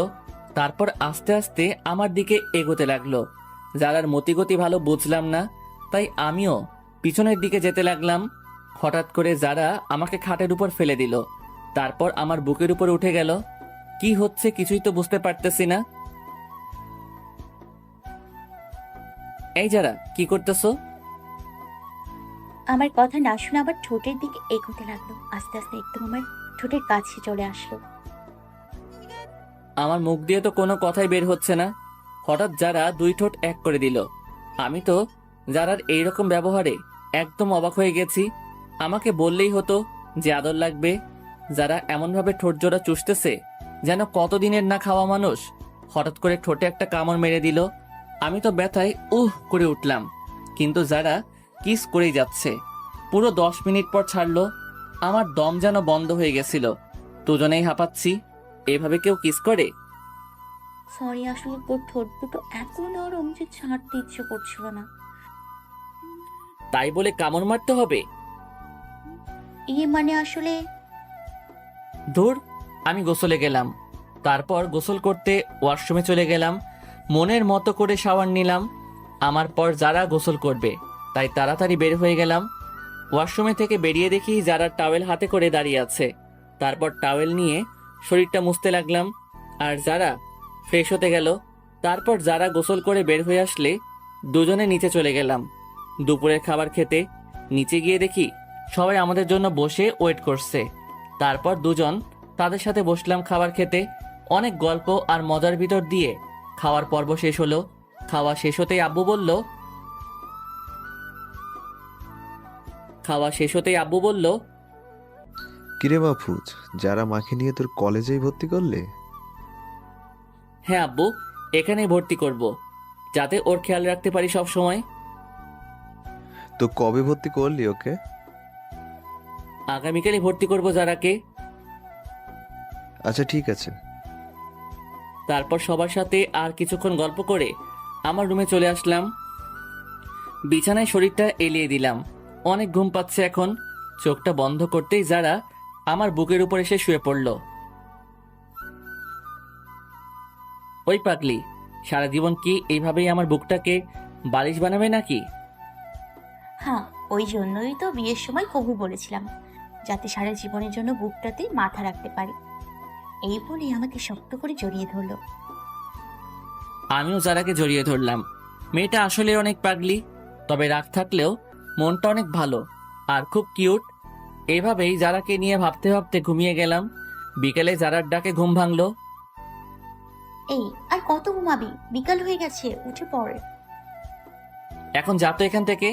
তারপর আস্তে আস্তে আমার দিকে এগোতে লাগলো। যারার মতিগতি ভালো বুঝলাম না, তাই আমিও পিছনের দিকে যেতে লাগলাম। হঠাৎ করে যারা আমাকে খাটের উপর ফেলে দিল, তারপর আমার বুকের উপর উঠে গেল। কি হচ্ছে কিছুই তো বুঝতে পারতেছি না। এই যারা, কি করতেছো? আমার কথা না শুনে আবার ঠোঁটের দিকে এগোতে লাগলো, আস্তে আস্তে একদম আমার ঠোঁটের কাছে চলে আসলো। আমার মুখ দিয়ে তো কোনো কথাই বের হচ্ছে না। হঠাৎ যারা দুই ঠোঁট এক করে দিল। আমি তো যারার এইরকম ব্যবহারে একদম অবাক হয়ে গেছি। আমাকে বললেই হতো যে আদর লাগবে। যারা এমনভাবে ঠোঁট জোড়া চুষতেছে যেন কতদিনের না খাওয়া মানুষ। হঠাৎ করে ঠোঁটে একটা কামড় মেরে দিল। আমি তো ব্যথায় করে উঠলাম, কিন্তু যারা কিস করেই যাচ্ছে। পুরো 10 মিনিট পর ছাড়লো। আমার দম যেন বন্ধ হয়ে গেছিল। দুজনেই হাঁপাচ্ছি। এভাবে কেউ কিস করে? সরি, আসলে তোর ঠোঁট দুটো এত নরম যে ছাড়তে ইচ্ছে করছিল না। তাই বলে কামড় মারতে হবে? মানে আসলে ধুর, আমি গোসলে গেলাম। তারপর গোসল করতে ওয়াশরুমে চলে গেলাম। মনের মতো করে শাওয়ার নিলাম। আমার পর যারা গোসল করবে, তাই তাড়াতাড়ি বের হয়ে গেলাম। ওয়াশরুমে থেকে বেরিয়ে দেখি যারা টাওয়েল হাতে করে দাঁড়িয়ে আছে। তারপর টাওয়েল নিয়ে শরীরটা মুছতে লাগলাম। আর যারা ফ্রেশ হতে গেল। তারপর যারা গোসল করে বের হয়ে আসলে দুজনে নিচে চলে গেলাম দুপুরের খাবার খেতে। নিচে গিয়ে দেখি সবাই আমাদের জন্য বসে ওয়েট করছে। তারপর দুজন তাদের সাথে বসলাম খাবার খেতে। অনেক গল্প আর মজার ভিতর দিয়ে খাওয়ার পর্ব শেষ হলো। খাওয়া শেষ হতেই আব্বু বলল, কিরে মাহফুজ, যারা মাকে নিয়ে তোর কলেজেই ভর্তি করলে? হ্যাঁ আব্বু, এখানেই ভর্তি করব, যাতে ওর খেয়াল রাখতে পারি সব সময়। তো কবে ভর্তি করলি ওকে? আগামীকালই ভর্তি করব যারাকে। আচ্ছা ঠিক আছে। তারপর সবার সাথে আর কিছুক্ষণ গল্প করে আমার রুমে চলে আসলাম। বিছানায় শরীরটা এলিয়ে দিলাম। অনেক ঘুম পাচ্ছে এখন। চোখটা বন্ধ করতেই যারা আমার বুকের উপর এসে শুয়ে পড়ল। ওই পাগলি, সারা জীবন কি এইভাবেই আমার বুকটাকে বালিশ বানাবে নাকি? হ্যাঁ, ওই জন্যই তো বিয়ের সময় কবু বলেছিলাম, যাতে সারা জীবনের জন্য বুকটাতে মাথা রাখতে পারি। এই বলে আমাকে শক্ত করে জড়িয়ে ধরলো। আমিও যারাকে জড়িয়ে ধরলাম। মেয়েটা আসলে অনেক পাগলি, তবে রাগ থাকলেও মনটা অনেক ভালো আর খুব কিউট। এভাবেই যারাকে নিয়ে ভাবতে ভাবতে ঘুমিয়ে গেলাম। বিকেলে যারার ডাকে ঘুম ভাঙলো। এই, আর কত ঘুমাবি? বিকাল হয়ে গেছে, উঠে পড়ে। এখন যা তো এখান থেকে,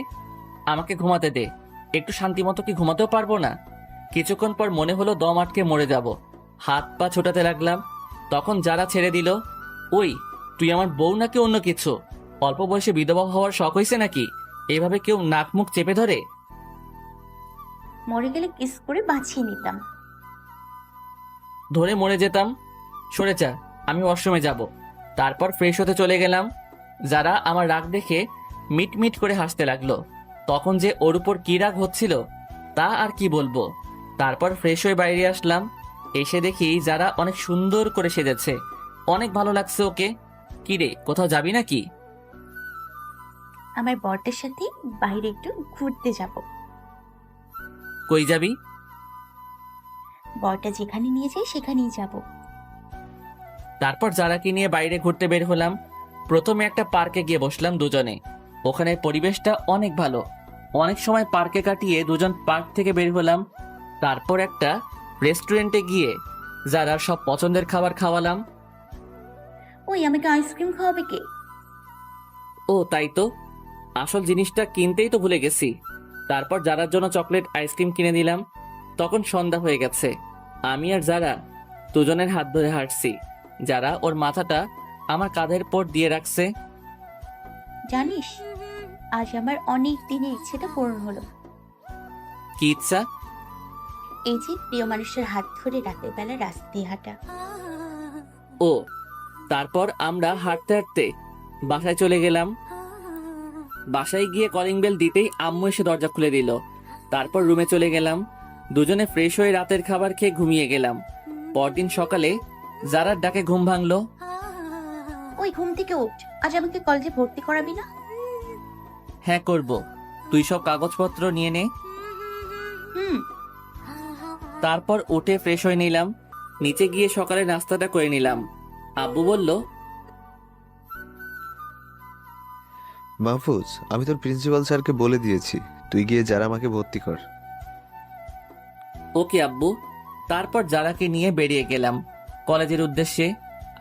আমাকে ঘুমাতে দে। একটু শান্তি মতো কি ঘুমাতেও পারবো না? কিছুক্ষণ পর মনে হলো দম আটকে মরে যাব। হাত পা ছোটাতে লাগলাম। তখন যারা ছেড়ে দিল। ওই, তুই আমার বউ নাকি অন্য কিছু? অল্প বয়সে বিধবা হওয়ার শখ হয়েছে নাকি? এইভাবে কেউ নাক মুখ চেপে ধরে? মরে গেলে কিস করে বাঁচিয়ে নিতাম। ধরে মরে যেতাম। সরে যা, আমি ওয়াশরুমে যাব। তারপর ফ্রেশ হতে চলে গেলাম। যারা আমার রাগ দেখে মিট মিট করে হাসতে লাগলো। তখন যে ওর উপর কি রাগ হচ্ছিল তা আর কি বলবো। তারপর ফ্রেশ হয়ে বাইরে আসলাম। এসে দেখি যারা অনেক সুন্দর করে সেজেছে। অনেক ভালো লাগছে ওকে। কি রে, কোথাও যাবি নাকি? আমার বরদের সাথে বাইরে একটু ঘুরতে যাব। কই যাবি? বরটা যেখানে নিয়ে যায় সেখানেই যাব। তারপর যারাকে নিয়ে বাইরে ঘুরতে বের হলাম। প্রথমে একটা পার্কে গিয়ে বসলাম দুজনে। ওখানে পরিবেশটা অনেক ভালো। অনেক সময় পার্কে কাটিয়ে দুজন পার্ক থেকে বের হলাম। তারপর একটা রেস্টুরেন্টে গিয়ে যারা সব পছন্দের খাবার খাওয়ালাম। ওই, আমাকে আইসক্রিম খাওয়াবে কে? ও তাই তো, আসল জিনিসটা কিনতেই তো ভুলে গেছি। তারপর যারার জন্য চকলেট আইসক্রিম কিনে দিলাম। তখন সন্ধ্যা হয়ে গেছে। আমি আর যারা দুজনের হাত ধরে হাঁটছি। যারা ওর মাথাটা আমার কাঁধের পর দিয়ে রাখছে। জানিস, আজ আমার অনেক দিনের ইচ্ছেটা পূরণ হলো। কি ইচ্ছা? এই যে প্রিয় মানুষের হাত ধরে রাতের বেলা রাস্তা দিয়ে হাঁটা। ও, তারপর আমরা হাঁটতে হাঁটতে বাসায় চলে গেলাম। বাসায় গিয়ে কলিং বেল দিতেই আম্মু এসে দরজা খুলে দিল। তারপর রুমে চলে গেলাম। দুজনে ফ্রেশ হয়ে রাতের খাবার খেয়ে ঘুমিয়ে গেলাম। পরদিন সকালে যারার ডাকে ঘুম ভাঙলো। ওই, ঘুম থেকে উঠ, আজ আমাকে কলেজে ভর্তি করাবি না? হ্যাঁ করব, তুই সব কাগজপত্র নিয়ে নে। হুম। তারপর উঠে ফ্রেশ হয়ে নিলাম, নিচে গিয়ে সকালে নাস্তাটা করে নিলাম। আব্বু বলল, মাহফুজ, আমি তোর প্রিন্সিপাল স্যারকে বলে দিয়েছি, তুই গিয়ে যারা আমাকে ভর্তি কর। ওকে আব্বু। তারপর যারাকে নিয়ে বেরিয়ে গেলাম কলেজের উদ্দেশ্যে।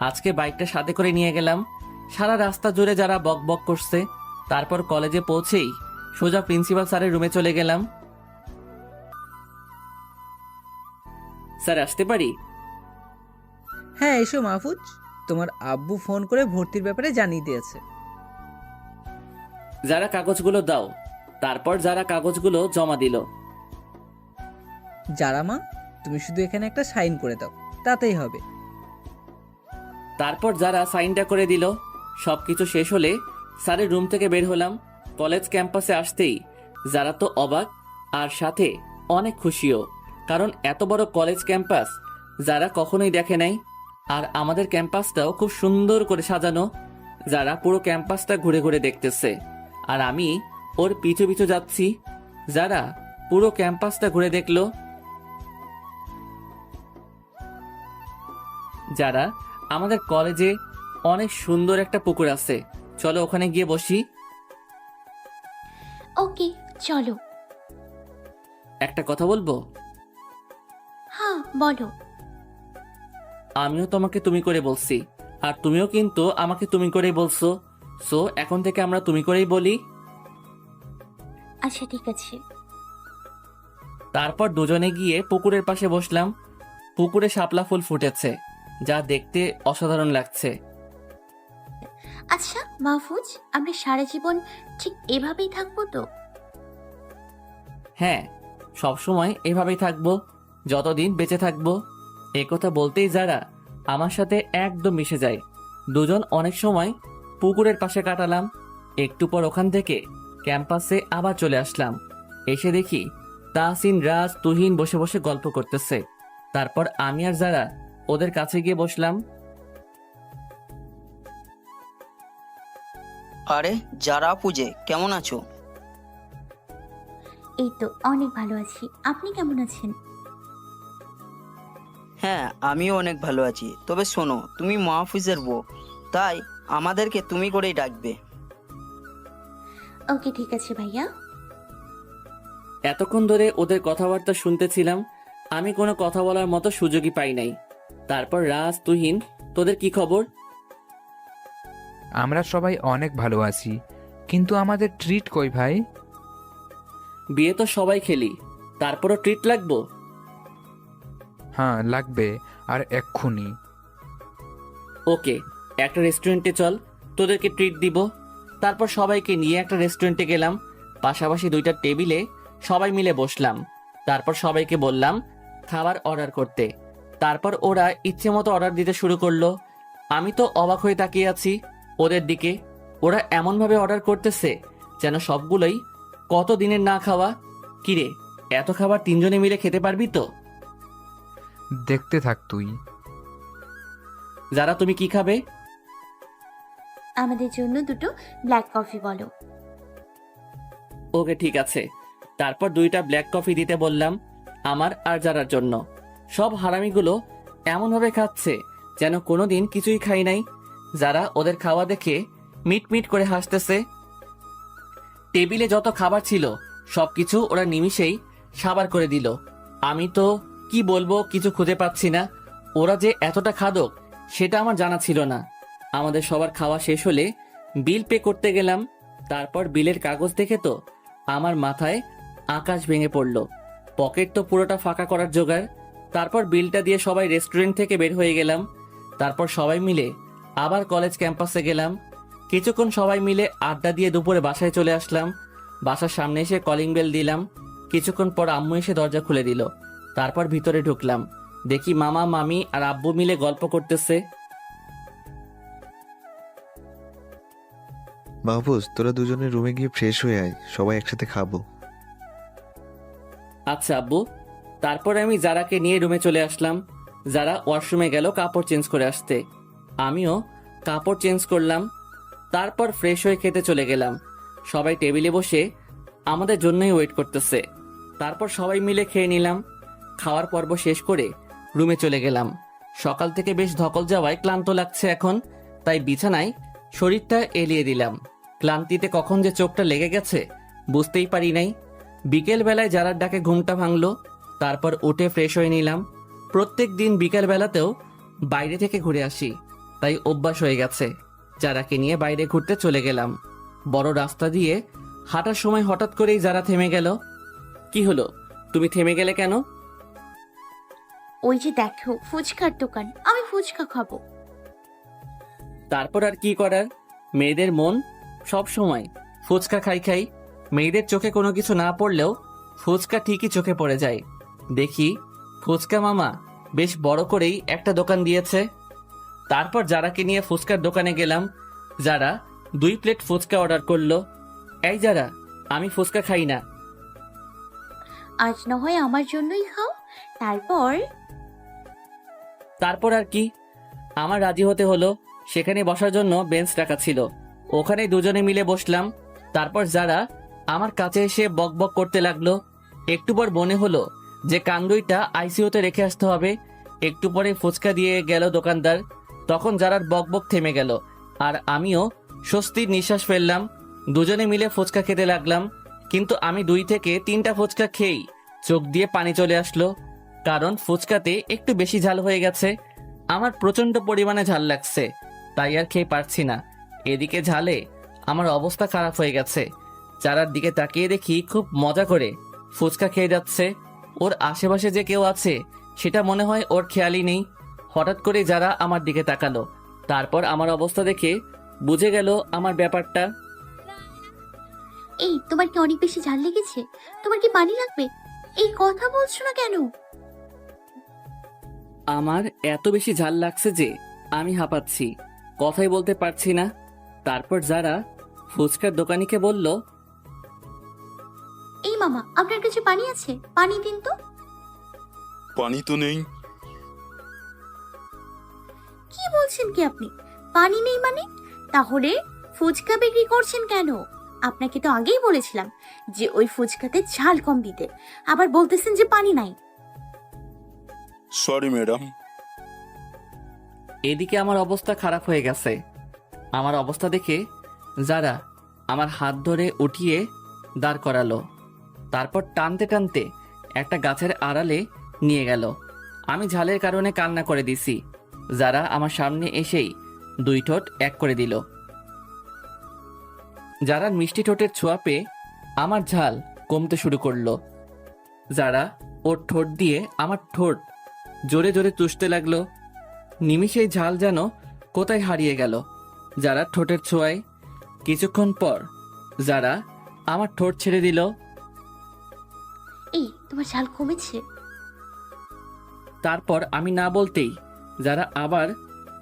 আজকে বাইকটা সাথে করে নিয়ে গেলাম। সারা রাস্তা জুড়ে যারা বক বক করছে। তারপর কলেজে পৌঁছেই সোজা প্রিন্সিপাল স্যারের রুমে চলে গেলাম। স্যার আসতে পারি? হ্যাঁ এসো মাহফুজ, তোমার আব্বু ফোন করে ভর্তির ব্যাপারে জানিয়ে দিয়েছে। যারা কাগজগুলো দাও। তারপর যারা কাগজগুলো জমা দিল। যারা মা, তুমি শুধু এখানে একটা সাইন করে দাও, তাতেই হবে। তারপর যারা সাইনটা করে দিল। সবকিছু শেষ হলে স্যারের রুম থেকে বের হলাম। কলেজ ক্যাম্পাসে আসতেই যারা তো অবাক, আর সাথে অনেক খুশিও, কারণ এত বড় কলেজ ক্যাম্পাস যারা কখনোই দেখে নাই। আর আমাদের ক্যাম্পাসটাও খুব সুন্দর করে সাজানো। যারা পুরো ক্যাম্পাসটা ঘুরে ঘুরে দেখতেছে, আর আমি ওর পিছু পিছু যাচ্ছি। যারা পুরো ক্যাম্পাসটা ঘুরে দেখলো। যারা আমাদের কলেজে অনেক সুন্দর একটা পুকুর আছে, চলো ওখানে গিয়ে বসি। ওকে চলো। একটা কথা বলবো? হ্যাঁ বলো। আমিও তোমাকে তুমি করে বলছি, আর তুমিও কিন্তু আমাকে তুমি করেই বলছো। সো এখন থেকে আমরা তুমি করেই বলি। আচ্ছা ঠিক আছে। তারপর দুজনে গিয়ে পুকুরের পাশে বসলাম। পুকুরে শাপলা ফুল ফুটেছে, যা দেখতে অসাধারণ লাগছে। আচ্ছা মাহফুজ, আমরা সারা জীবন ঠিক এভাবেই থাকবো তো? হ্যাঁ, সবসময় এভাবেই থাকবো, যতদিন বেঁচে থাকবো। একথা বলতেই যারা আমার সাথে একদম মিশে যায়। দুজন অনেক সময় পুকুরের পাশে কাটালাম। একটু পর ওখান থেকে ক্যাম্পাসে আবার চলে আসলাম। এসে দেখি তাহসিন, রাজ, তুহিন বসে বসে গল্প করতেছে। তারপর আমি আর যারা ওদের কাছে গিয়ে বসলাম। আরে যারা পূজে, কেমন আছো? এই তো অনেক ভালো আছি, আপনি কেমন আছেন? হ্যাঁ, আমিও অনেক ভালো আছি। তবে শোনো, তুমি মাহফুজের বউ, তাই আমাদেরকে তুমি করেই ডাকবে। ওকে ঠিক আছে ভাইয়া। এতক্ষণ ধরে ওদের কথাবার্তা শুনতেছিলাম, আমি কোনো কথা বলার মতো সুযোগই পাই নাই। তারপর রাজ, তুহিন, তোদের কি খবর? আমরা সবাই অনেক ভালো আছি, কিন্তু আমাদের ট্রিট কই ভাই? বিয়ে তো সবাই খেলি, তারপরও ট্রিট লাগবো? হ্যাঁ লাগবে, আর এক্ষুনি। ওকে, একটা রেস্টুরেন্টে চল, তোদেরকে ট্রিট দিব। তারপর সবাইকে নিয়ে একটা রেস্টুরেন্টে গেলাম। পাশাপাশি দুইটা টেবিলে সবাই মিলে বসলাম। তারপর সবাইকে বললাম খাবার অর্ডার করতে। তারপর ওরা ইচ্ছে মতো অর্ডার দিতে শুরু করলো। আমি তো অবাক হয়ে তাকিয়ে আছি ওদের দিকে। ওরা এমনভাবে অর্ডার করতেছে যেন সবগুলোই কত দিনের না খাওয়া। কিরে, এত খাবার তিনজনে মিলে খেতে পারবি তো? দেখতে থাক তুই। যারা তুমি কি খাবে? আমাদের জন্য দুটো ব্ল্যাক কফি বলো। ওকে ঠিক আছে। তারপর দুইটা ব্ল্যাক কফি দিতে বললাম আমার আর যারার জন্য। সব হারামিগুলো এমনভাবে খাচ্ছে যেন কোনোদিন কিছুই খাই নাই। যারা ওদের খাওয়া দেখে মিট মিট করে হাসতেছে। টেবিলে যত খাবার ছিল সবকিছু ওরা নিমিষেই সাবার করে দিল। আমি তো কি বলবো কিছু খুঁজে পাচ্ছি না। ওরা যে এতটা খাদক সেটা আমার জানা ছিল না। আমাদের সবার খাওয়া শেষ হলে বিল পে করতে গেলাম। তারপর বিলের কাগজ দেখে তো আমার মাথায় আকাশ ভেঙে পড়ল। পকেট তো পুরোটা ফাঁকা করার জোগাড়। তারপর বিলটা দিয়ে সবাই রেস্টুরেন্ট থেকে বের হয়ে গেলাম। তারপর সবাই মিলে আবার কলেজ ক্যাম্পাসে গেলাম। কিছুক্ষণ সবাই মিলে আড্ডা দিয়ে দুপুরে বাসায় চলে আসলাম। বাসার সামনে এসে কলিং বেল দিলাম। কিছুক্ষণ পর আম্মু এসে দরজা খুলে দিল। তারপর ভিতরে ঢুকলাম, দেখি মামা, মামি আর আব্বু মিলে গল্প করতেছে। মাহফুজ, তোরা দুজনে রুমে গিয়ে ফ্রেশ হয়ে আয়, সবাই একসাথে খাবো। আচ্ছা আব্বু। তারপর আমি যারাকে নিয়ে রুমে চলে আসলাম। যারা ওয়াশরুমে গেল কাপড় চেঞ্জ করে আসতে। আমিও কাপড় চেঞ্জ করলাম। তারপর ফ্রেশ হয়ে খেতে চলে গেলাম। সবাই টেবিলে বসে আমাদের জন্যই ওয়েট করতেছে। তারপর সবাই মিলে খেয়ে নিলাম। খাওয়ার পর্ব শেষ করে রুমে চলে গেলাম। সকাল থেকে বেশ ধকল যাওয়ায় ক্লান্ত লাগছে এখন, তাই বিছানায় শরীরটা এলিয়ে দিলাম। ক্লান্তিতে কখন যে চোখটা লেগে গেছে বুঝতেই পারি নাই। বিকেল বেলায় যারার ডাকে ঘুমটা ভাঙলো। তারপর উঠে ফ্রেশ হয়ে নিলাম। প্রত্যেক দিন বিকেল বেলাতেও বাইরে থেকে ঘুরে আসি, তাই অভ্যাস হয়ে গেছে। যারাকে নিয়ে বাইরে ঘুরতে চলে গেলাম। বড় রাস্তা দিয়ে হাঁটার সময় হঠাৎ করেই যারা থেমে গেল। কি হলো, তুমি থেমে গেলে কেন? ওই যে দেখো ফুচকার দোকান, আমি ফুচকা খাবো। তারপর আর কি করার, মেয়েদের মন সব সময় ফুচকা খাই খাই। মেয়েদের চোখে কোনো কিছু না পড়লেও ফুচকা ঠিকই চোখে পড়ে যায়। দেখি ফুচকা মামা বেশ বড় করেই একটা দোকান দিয়েছে। তারপর যারাকে নিয়ে ফুচকার দোকানে গেলাম। যারা 2 প্লেট ফুচকা অর্ডার করলো। এই যারা, আমি ফুচকা খাই না। আজ না হয় আমার জন্যই খাও, তারপর আর কি, আমার রাজি হতে হলো। সেখানে বসার জন্য বেঞ্চ রাখা ছিল, ওখানে দুজনে মিলে বসলাম। তারপর যারা আমার কাছে এসে বক বক করতে লাগলো। একটু পর মনে হলো যে কান্দুইটা আইসিইউতে রেখে আসতে হবে। একটু পরে ফুচকা দিয়ে গেল দোকানদার। তখন যারার বক বক থেমে গেল, আর আমিও স্বস্তির নিঃশ্বাস ফেললাম। দুজনে মিলে ফুচকা খেতে লাগলাম। কিন্তু আমি 2 থেকে 3টা ফুচকা খেয়েই চোখ দিয়ে পানি চলে আসলো, কারণ ফুচকাতে একটু বেশি ঝাল হয়ে গেছে। আমার প্রচন্ড পরিমাণে ঝাল লাগছে, তাই আর খেয়ে পারছি না। এদিকে ঝালে আমার অবস্থা খারাপ হয়ে গেছে। যারার দিকে তাকিয়ে দেখি খুব মজা করে ফুচকা খেয়ে যাচ্ছে। ওর আশেপাশে যে কেউ আছে সেটা মনে হয় ওর খেয়ালই নেই। হঠাৎ করে যারা আমার দিকে তাকালো। তারপর আমার অবস্থা দেখে বুঝে গেল আমার ব্যাপারটা। এই তোমার কি অনেক বেশি ঝাল লেগেছে? তোমার কি পানি লাগবে? এই কথা বলছো না কেন? আমার এত বেশি ঝাল লাগছে যে আমি হাঁপাচ্ছি, কথাই বলতে পারছি না। তারপর যারা ফুচকার দোকানিকে বলল, এই মামা, আপনার কাছে পানি আছে? পানি দিন তো। পানি তো নেই। কি বলছেন কি আপনি? পানি নেই মানে? তাহলে ফুচকা বিক্রি করছেন কেন? আপনাকে তো আগেই বলেছিলাম যে ওই ফুচকাতে ঝাল কম দিতে, আবার বলতেছেন যে পানি নাই। Sorry madam. এদিকে আমার অবস্থা খারাপ হয়ে গেছে। আমার অবস্থা দেখে যারা আমার হাত ধরে উঠিয়ে দাঁড় করালো। তারপর টানতে টানতে একটা গাছের আড়ালে নিয়ে গেল। আমি ঝালের কারণে কান্না করে দিছি। যারা আমার সামনে এসেই 2 ঠোঁট এক করে দিল। যারা মিষ্টি ঠোঁটের ছোঁয়া পেয়ে আমার ঝাল কমতে শুরু করলো। যারা ওর ঠোঁট দিয়ে আমার ঠোঁট জোরে জোরে চুষতে লাগলো। নিমিষেই ঝাল যেন কোথায় হারিয়ে গেল যারা ঠোঁটের ছোঁয়ায়। কিছুক্ষণ পর যারা আমার ঠোঁট ছেড়ে দিল। এই তোমার ঝাল কমেছে? তারপর আমি না বলতেই যারা আবার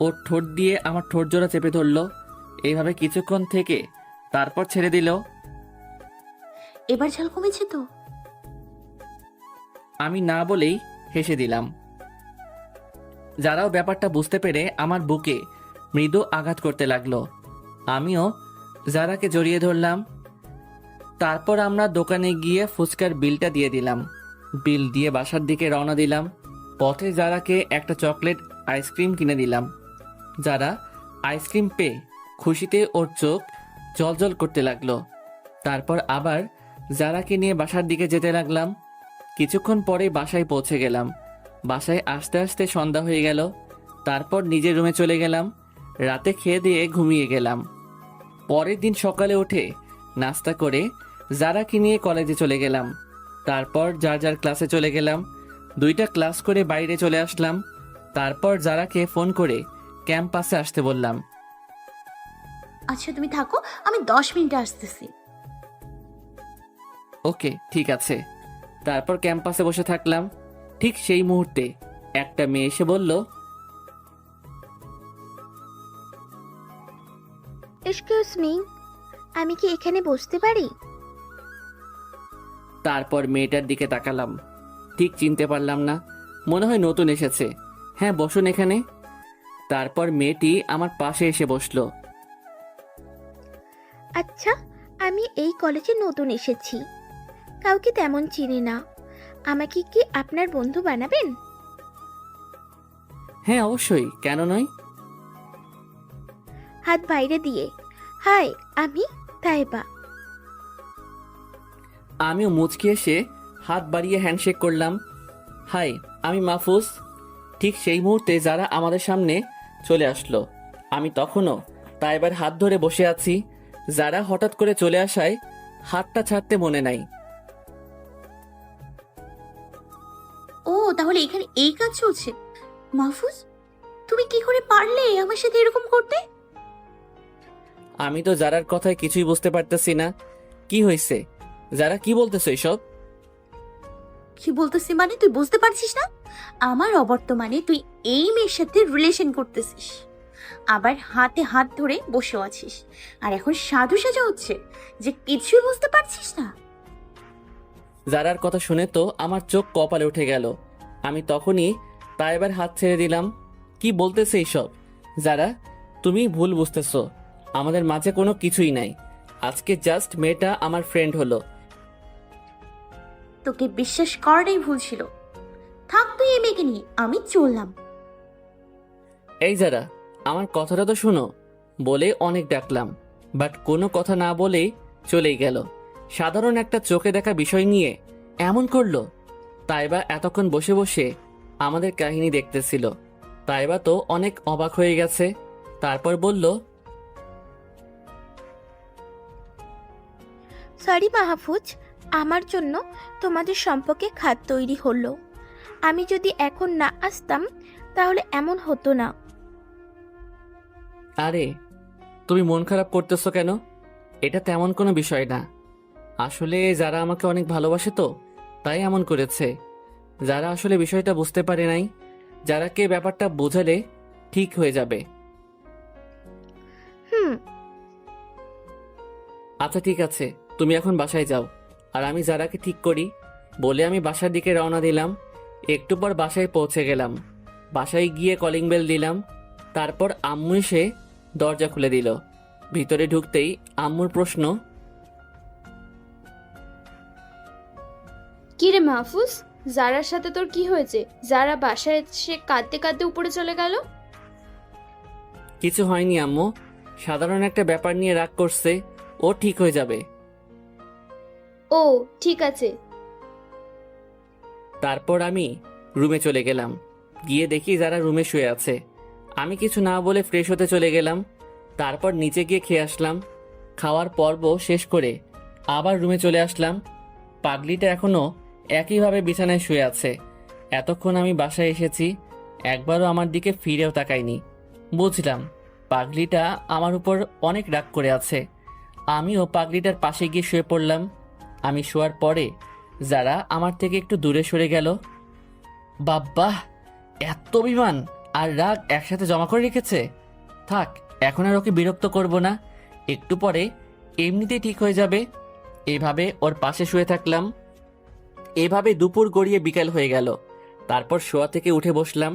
ওর ঠোঁট দিয়ে আমার ঠোঁট জোড়া চেপে ধরলো। এইভাবে কিছুক্ষণ থেকে তারপর ছেড়ে দিল। এবার ঝাল কমেছে তো? আমি না বলেই হেসে দিলাম। যারাও ব্যাপারটা বুঝতে পেরে আমার বুকে মৃদু আঘাত করতে লাগলো। আমিও যারাকে জড়িয়ে ধরলাম। তারপর আমরা দোকানে গিয়ে ফুচকার বিলটা দিয়ে দিলাম। বিল দিয়ে বাসার দিকে রওনা দিলাম। পথে যারাকে একটা চকলেট আইসক্রিম কিনে দিলাম। যারা আইসক্রিম পেয়ে খুশিতে ওর চোখ জলজল করতে লাগলো। তারপর আবার যারাকে নিয়ে বাসার দিকে যেতে লাগলাম। কিছুক্ষণ পরে বাসায় পৌঁছে গেলাম। বাসায় আসতে আসতে সন্ধ্যা হয়ে গেল। তারপর নিজের রুমে চলে গেলাম। রাতে খেয়ে দিয়ে ঘুমিয়ে গেলাম। পরের দিন সকালে উঠে নাস্তা করে যারাকে নিয়ে কলেজে চলে গেলাম। তারপর যার যার ক্লাসে চলে গেলাম। 2টা ক্লাস করে বাইরে চলে আসলাম। তারপর যারাকে ফোন করে ক্যাম্পাসে আসতে বললাম। আচ্ছা তুমি থাকো, আমি 10 মিনিটে আসতেছি। ওকে, ঠিক আছে। তারপর ক্যাম্পাসে বসে থাকলাম। ঠিক সেই মুহূর্তে একটা মেয়ে এসে বলল, এক্সকিউজ মি, আমি কি এখানে বসতে পারি? তারপর মেয়েটার দিকে তাকালাম। ঠিক চিনতে পারলাম না, মনে হয় নতুন এসেছে। হ্যাঁ, বসুন এখানে। তারপর মেয়েটি আমার পাশে এসে বসলো। আচ্ছা, আমি এই কলেজে নতুন এসেছি। কাউকে তেমন চিনি না, আমাকে কি আপনার বন্ধু বানাবেন? হ্যাঁ অবশ্যই, কেন নয়? হাত বাইরে দিয়ে। হাই, আমি তাইবা। আমিও মুচকি এসে হাত বাড়িয়ে হ্যান্ডশেক করলাম। হাই, আমি মাহফুজ। ঠিক সেই মুহূর্তে যারা আমাদের সামনে চলে আসলো। আমি তখনও তাইবার হাত ধরে বসে আছি। যারা হঠাৎ করে চলে আসায় হাতটা ছাড়তে মনে নাই। ও তাহলে এখানে এই কাজ চলছে। মাহফুজ, তুমি কি করে পারলে আমার সাথে এরকম করতে? আমি তো যারার কথায় কিছুই বুঝতে পারতেছি না। কি হয়েছে? যারা কি বলতেছো এসব? কি বলতেছি মানে তুই বুঝতে পারছিস না? আমার অবর্তমানে তুই এই মেয়ের সাথে রিলেশন করতেছিস, আবার হাতে হাত ধরে বসে আছিস, আর এখন সাধু সাজা হচ্ছে যে কিছুই বুঝতে পারছিস না। যারার কথা শুনে তো আমার চোখ কপালে উঠে গেল। আমি তখনই তাইবার হাত ছেড়ে দিলাম। কি বলতেছে এইসব? যারা, তুমি ভুল বুঝতেছো। আমাদের মাঝে কোনো কিছুই নাই। আজকে জাস্ট মেয়েটা আমার ফ্রেন্ড হলো। তোকে বিশ্বাস করাটাই ভুল ছিল। থাক তুই এই মেয়েকে নিয়ে, আমি চললাম। এই যারা, আমার কথাটা তো শুনো। বলে অনেক ডাকলাম, বাট কোনো কথা না বলেই চলেই গেল। সাধারণ একটা চোখে দেখা বিষয় নিয়ে এমন করলো। তাইবা এতক্ষণ বসে বসে আমাদের কাহিনী দেখতেছিল। তাইবা তো অনেক অবাক হয়ে গেছে। তারপর বলল, সরি মাহফুজ, আমার জন্য তোমাদের সম্পর্কে খাত তৈরি হলো। আমি যদি এখন না আসতাম তাহলে এমন হতো না। আরে তুমি মন খারাপ করতেছো কেন? এটা তেমন কোনো বিষয় না। আসলে যারা আমাকে অনেক ভালোবাসে তো তাই এমন করেছে। যারা আসলে বিষয়টা বুঝতে পারে নাই। যারাকে ব্যাপারটা বোঝালে ঠিক হয়ে যাবে। আচ্ছা ঠিক আছে, তুমি এখন বাসায় যাও, আর আমি যারাকে ঠিক করি। বলে আমি বাসার দিকে রওনা দিলাম। একটু পর বাসায় পৌঁছে গেলাম। বাসায় গিয়ে কলিং বেল দিলাম। তারপর আম্মু এসে দরজা খুলে দিল। ভিতরে ঢুকতেই আম্মুর প্রশ্ন, কি রে মাহফুজ, জারার সাথে তোর কি হয়েছে? যারা বাসায় এসে কাঁদতে কাঁদতে উপরে চলে গেল। কিছু হয়নি আম্মু, সাধারণ একটা ব্যাপার নিয়ে রাগ করছে, ও ঠিক হয়ে যাবে। ও ঠিক আছে। তারপর আমি রুমে চলে গেলাম। গিয়ে দেখি যারা রুমে শুয়ে আছে। আমি কিছু না বলে ফ্রেশ হতে চলে গেলাম। তারপর নিচে গিয়ে খেয়ে আসলাম। খাওয়ার পর্ব শেষ করে আবার রুমে চলে আসলাম। পাগলিটা এখনো একইভাবে বিছানায় শুয়ে আছে। এতক্ষণ আমি বাসায় এসেছি, একবারও আমার দিকে ফিরেও তাকায়নি। বুঝলাম পাগলিটা আমার উপর অনেক রাগ করে আছে। আমিও পাগলিটার পাশে গিয়ে শুয়ে পড়লাম। আমি শোয়ার পরে যারা আমার থেকে একটু দূরে সরে গেল। বাব্বা, এত অভিমান আর রাগ একসাথে জমা করে রেখেছে। থাক, এখন আর ওকে বিরক্ত করব না। একটু পরে এমনিতেই ঠিক হয়ে যাবে। এভাবে ওর পাশে শুয়ে থাকলাম। এভাবে দুপুর গড়িয়ে বিকাল হয়ে গেল। তারপর শোয়া থেকে উঠে বসলাম।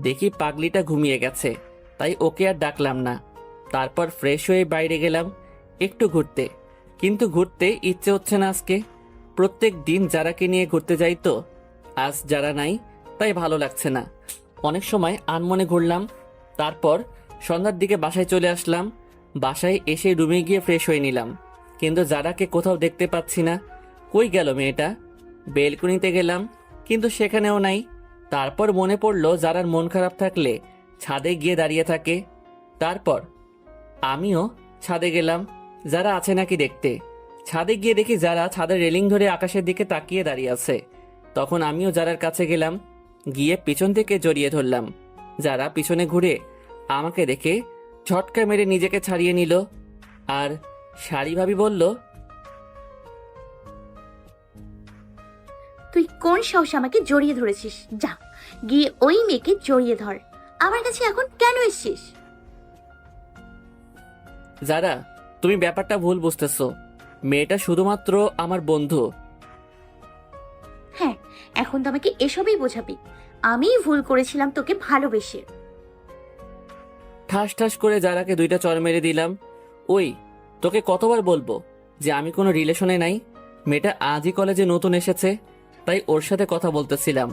দেখি পাগলিটা ঘুমিয়ে গেছে, তাই ওকে আর ডাকলাম না। তারপর ফ্রেশ হয়ে বাইরে গেলাম একটু ঘুরতে। কিন্তু ঘুরতে ইচ্ছে হচ্ছে না আজকে। প্রত্যেক দিন যারাকে নিয়ে ঘুরতে যাই তো, আজ যারা নাই তাই ভালো লাগছে না। অনেক সময় আনমনে ঘুরলাম। তারপর সন্ধ্যার দিকে বাসায় চলে আসলাম। বাসায় এসে রুমে গিয়ে ফ্রেশ হয়ে নিলাম, কিন্তু যারাকে কোথাও দেখতে পাচ্ছি না। কই গেল মেয়েটা? বেলকনিতে গেলাম, কিন্তু সেখানেও নাই। তারপর মনে পড়লো যারার মন খারাপ থাকলে ছাদে গিয়ে দাঁড়িয়ে থাকে। তারপর আমিও ছাদে গেলাম যারা আছে নাকি দেখতে। ছাদে গিয়ে দেখি যারা ছাদের রেলিং ধরে আকাশের দিকে তাকিয়ে দাঁড়িয়ে আছে। তখন আমিও যারার কাছে গেলাম, গিয়ে পিছন থেকে জড়িয়ে ধরলাম। যারা পিছনে ঘুরে আমাকে দেখে ঝটকা মেরে নিজেকে ছাড়িয়ে নিল, আর শাড়ি ভাবি বলল, তুই কোন সাহসে আমাকে জড়িয়ে ধরেছিস? যা গিয়ে ওই মেয়েকে জড়িয়ে ধর। আমার কাছে এখন কেন এসেছিস? যারা, তুমি ব্যাপারটা ভুল বুঝতেছো। মেয়েটা শুধুমাত্র আমার বন্ধু। হ্যাঁ, এখন তো আমাকে এসবই বোঝাবি। আমিই ভুল করেছিলাম তোকে ভালোবেসে। ঠাস ঠাস করে যারাকে দুইটা চড় মেরে দিলাম। ওই, তোকে কতবার বলবো যে আমি কোনো রিলেশনে নাই? মেয়েটা আজই কলেজে নতুন এসেছে, তাই ওর সাথে কথা বলতেছিলাম।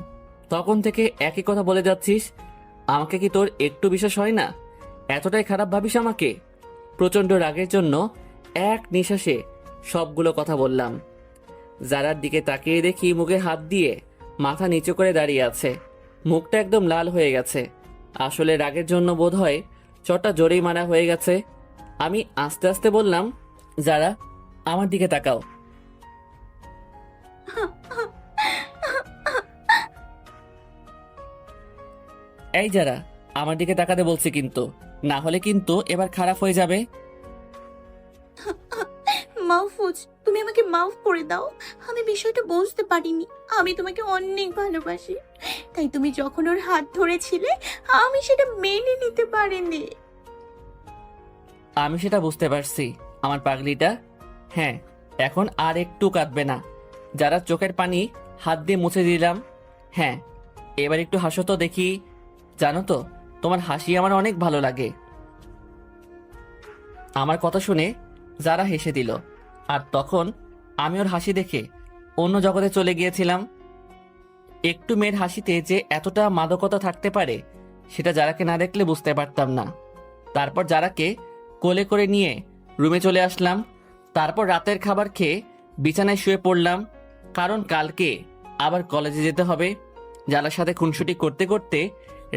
তখন থেকে একই কথা বলে যাচ্ছিস। আমাকে কি তোর একটু বিশ্বাস হয় না? এতটাই খারাপ ভাবিস আমাকে? প্রচণ্ড রাগের জন্য এক নিঃশ্বাসে সবগুলো কথা বললাম। যারার দিকে তাকিয়ে দেখি মুখে হাত দিয়ে মাথা নিচু করে দাঁড়িয়ে আছে, মুখটা একদম লাল হয়ে গেছে। আসলে রাগের জন্য বোধ হয় চটটা জোরেই মারা হয়ে গেছে। আমি আস্তে আস্তে বললাম, যারা আমার দিকে তাকাও। এই যারা, আমার দিকে তাকাতে বলছি কিন্তু, না হলে কিন্তু এবার খারাপ হয়ে যাবে। মাহফুজ, তুমি আমাকে মাফ করে দাও। আমি বিষয়টা বুঝতে পারিনি। আমি তোমাকে অনেক ভালোবাসি, তাই তুমি যখন ওর হাত ধরেছিলে আমি সেটা মেনে নিতে পারিনি। আমি সেটা বুঝতে পারছি আমার পাগলিটা। হ্যাঁ, এখন আর একটু কাঁদবে না। যারা চোখের পানি হাত দিয়ে মুছে দিলাম। হ্যাঁ, এবার একটু হাসো তো দেখি। জানো তো, তোমার হাসি আমার অনেক ভালো লাগে। আমার কথা শুনে যারা হেসে দিল, আর তখন আমি ওর হাসি দেখে অন্য জগতে চলে গিয়েছিলাম। একটু মেয়ের হাসিতে যে এতটা মাদকতা থাকতে পারে সেটা যারাকে না দেখলে বুঝতে পারতাম না। তারপর যারাকে কোলে করে নিয়ে রুমে চলে আসলাম। তারপর রাতের খাবার খেয়ে বিছানায় শুয়ে পড়লাম, কারণ কালকে আবার কলেজে যেতে হবে। যারার সাথে খুনসুটি করতে করতে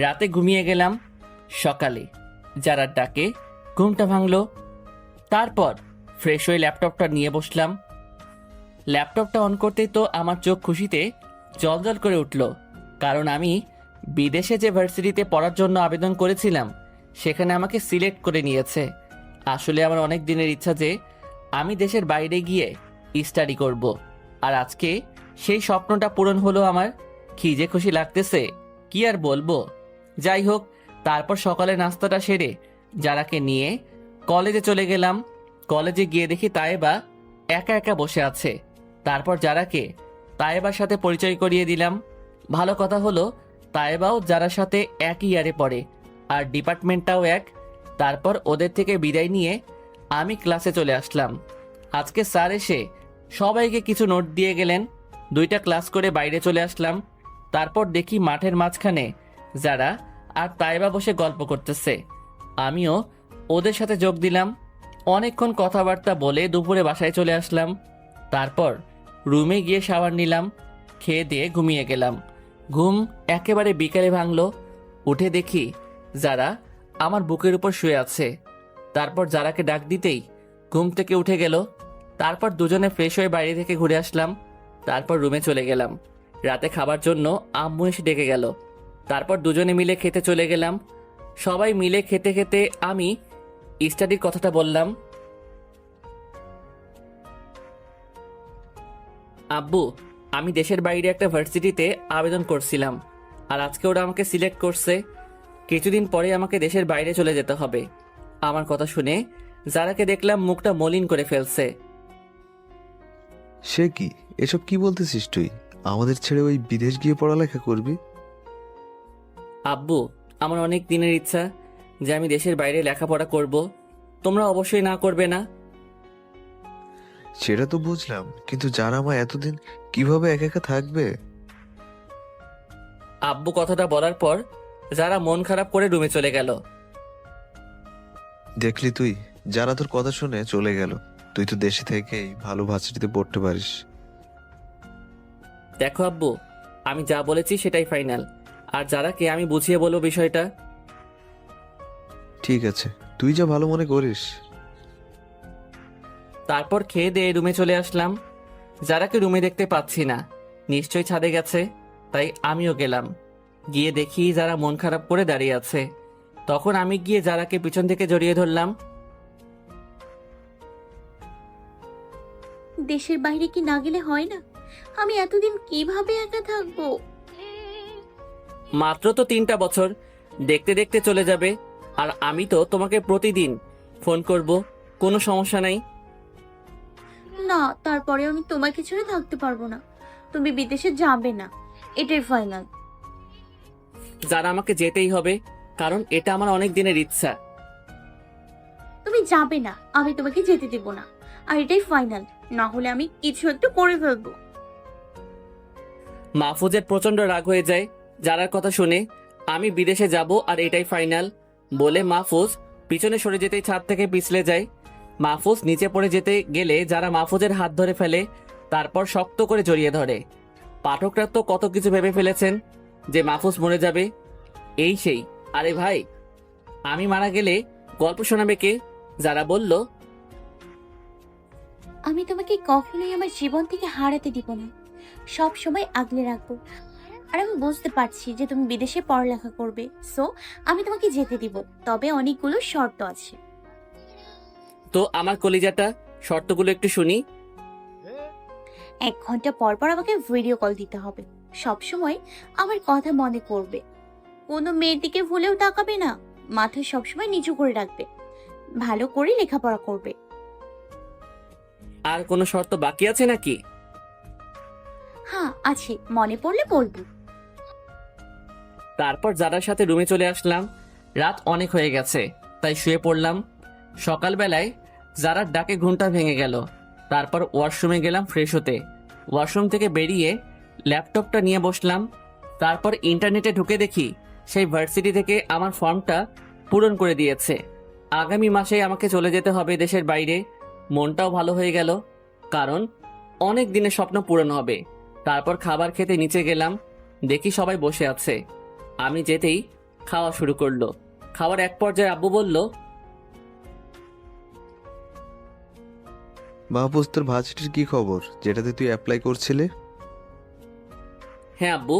রাতে ঘুমিয়ে গেলাম। সকালে যারার ডাকে ঘুমটা ভাঙলো। তারপর ফ্রেশ হয়ে ল্যাপটপটা নিয়ে বসলাম। ল্যাপটপটা অন করতেই তো আমার চোখ খুশিতে জ্বলজ্বল করে উঠল, কারণ আমি বিদেশে যে ভার্সিটিতে পড়ার জন্য আবেদন করেছিলাম সেখানে আমাকে সিলেক্ট করে নিয়েছে। আসলে আমার অনেক দিনের ইচ্ছা যে আমি দেশের বাইরে গিয়ে স্টাডি করব, আর আজকে সেই স্বপ্নটা পূরণ হলো আমার। কি যে খুশি লাগতেছে, কি আর বলবো। যাই হোক, তারপর সকালে নাস্তাটা সেরে যারাকে নিয়ে কলেজে চলে গেলাম। কলেজে গিয়ে দেখি তায়েবা একা একা বসে আছে। তারপর যারাকে তায়েবার সাথে পরিচয় করিয়ে দিলাম। ভালো কথা হলো তায়েবাও যারার সাথে একই ইয়ারে পড়ে, আর ডিপার্টমেন্টটাও এক। তারপর ওদের থেকে বিদায় নিয়ে আমি ক্লাসে চলে আসলাম। আজকে স্যার এসে সবাইকে কিছু নোট দিয়ে গেলেন। 2টা ক্লাস করে বাইরে চলে আসলাম। তারপর দেখি মাঠের মাঝখানে যারা আর তায়েবা বসে গল্প করতেছে। আমিও ওদের সাথে যোগ দিলাম। অনেকক্ষণ কথাবার্তা বলে দুপুরে বাসায় চলে আসলাম। তারপর রুমে গিয়ে শাওয়ার নিলাম, খেয়ে দিয়ে ঘুমিয়ে গেলাম। ঘুম একেবারে বিকালে ভাঙলো। উঠে দেখি যারা আমার বুকের উপর শুয়ে আছে। তারপর যারাকে ডাক দিতেই ঘুম থেকে উঠে গেল। তারপর দুজনে ফ্রেশ হয়ে বাইরে থেকে ঘুরে আসলাম। তারপর রুমে চলে গেলাম। রাতে খাবার জন্য আম্মু এসে ডেকে গেল। তারপর দুজনে মিলে খেতে চলে গেলাম। সবাই মিলে খেতে খেতে আমি স্টাডির কথাটা বললাম। আব্বু, আমি দেশের বাইরে একটা ভার্সিটিতে আবেদন করছিলাম, আর আজকে ওরা আমাকে সিলেক্ট করছে। কিছুদিন পরে আমাকে দেশের বাইরে চলে যেতে হবে। আমার কথা শুনে যারাকে দেখলাম মুখটা মলিন করে ফেলছে। সে কি, এসব কি বলতেছিস তুই? আমাদের ছেড়ে ওই বিদেশ গিয়ে পড়ালেখা করবি? আব্বু, আমার অনেক দিনের ইচ্ছা যে আমি দেশের বাইরে লেখাপড়া করব। তোমরা অবশ্যই না করবে না? সেটা তো বুঝলাম, কিন্তু যারা মা এতদিন কিভাবে একা একা থাকবে? আব্বু কথাটা বলার পর যারা মন খারাপ করে রুমে চলে গেল। দেখলি তুই, যারা তোর কথা শুনে চলে গেল। তুই তো দেশে থেকেই ভালো ভার্সিটিতে পড়তে পারিস। দেখো আব্বু, আমি যা বলেছি সেটাই ফাইনাল, আর যারাকে আমি বুঝিয়ে বলবো বিষয়টা। ঠিক আছে, তুই যা ভালো মনে করিস। তারপর খেয়ে দিয়ে রুমে চলে আসলাম। যারাকে রুমে দেখতে পাচ্ছি না, নিশ্চয়ই ছাদে গেছে, তাই আমিও গেলাম। গিয়ে দেখি যারা মন খারাপ করে দাঁড়িয়ে আছে। তখন আমি গিয়ে যারাকে পিছন থেকে জড়িয়ে ধরলাম। দেশের বাইরে কি না গেলে হয় না? আমি এতদিন কিভাবে একা থাকবো? মাত্র তো 3টা বছর, দেখতে দেখতে চলে যাবে। আর আমি তো তোমাকে প্রতিদিন ফোন করব, কোনো সমস্যা নাই। না, তারপরে আমি তোমাকে ছেড়ে থাকতে পারবো না। তুমি বিদেশে যাবে না, এটাই ফাইনাল। যারা আমাকে যেতেই হবে, কারণ এটা আমার অনেক দিনের ইচ্ছা। তুমি যাবে না, আমি তোমাকে যেতে দেব না, আর এটাই ফাইনাল। না হলে আমি কিছু একটু করে ফেলবো। মাহফুজের প্রচন্ড রাগ হয়ে যায় যারার কথা শুনে। আমি বিদেশে যাব আর এটাই ফাইনাল বলে মাহফুজ পিছনে সরে যেতেই ছাদ থেকে পিছলে যায়। মাহফুজ নিচে পড়ে যেতে গেলে যারা মাহফুজের হাত ধরে ফেলে, তারপর শক্ত করে জড়িয়ে ধরে। পাঠকরা তো কত কিছু ভেবে ফেলেছেন যে মাহফুজ মরে যাবে, এই সেই। আরে ভাই, আমি মারা গেলে গল্প শোনাবে কে? যারা বলল, আমি তোমাকে কখনোই আমার জীবন থেকে হারাতে দিব না, সব সময় আগলে রাখবো। আর আমি বুঝতে পারছি যে তুমি বিদেশে পড়ালেখা করবে, সো আমি তোমাকে যেতে দিব, তবে অনেকগুলো শর্ত আছে। তো আমার কলিজাটা, শর্তগুলো একটু শুনি। 1 ঘন্টা পর পর আমাকে ভিডিও কল দিতে হবে, সব সময় আমার কথা মনে করবে, কোনো মেয়ের দিকে ভুলেও তাকাবে না, মাথা সবসময় নিচু করে রাখবে, ভালো করে লেখাপড়া করবে। আর কোনো শর্ত বাকি আছে নাকি? হ্যাঁ আছে, মনে পড়লে বলবো। তারপর যারার সাথে রুমে চলে আসলাম। রাত অনেক হয়ে গেছে, তাই শুয়ে পড়লাম। সকালবেলায় যারার ডাকে ঘুমটা ভেঙে গেল। তারপর ওয়াশরুমে গেলাম ফ্রেশ হতে। ওয়াশরুম থেকে বেরিয়ে ল্যাপটপটা নিয়ে বসলাম। তারপর ইন্টারনেটে ঢুকে দেখি সেই ভার্সিটি থেকে আমার ফর্মটা পূরণ করে দিয়েছে। আগামী মাসে আমাকে চলে যেতে হবে দেশের বাইরে। মনটাও ভালো হয়ে গেল, কারণ অনেক দিনের স্বপ্ন পূরণ হবে। তারপর খাবার খেতে নিচে গেলাম, দেখি সবাই বসে আছে। আমি যেতেই খাওয়া শুরু করলো। খাওয়ার এক পর্যায়ে আব্বু বলল, মাহফুজ, তোর ভার্সিটির কি খবর, যেটাতে তুই অ্যাপ্লাই করছিলে? হ্যাঁ আব্বু,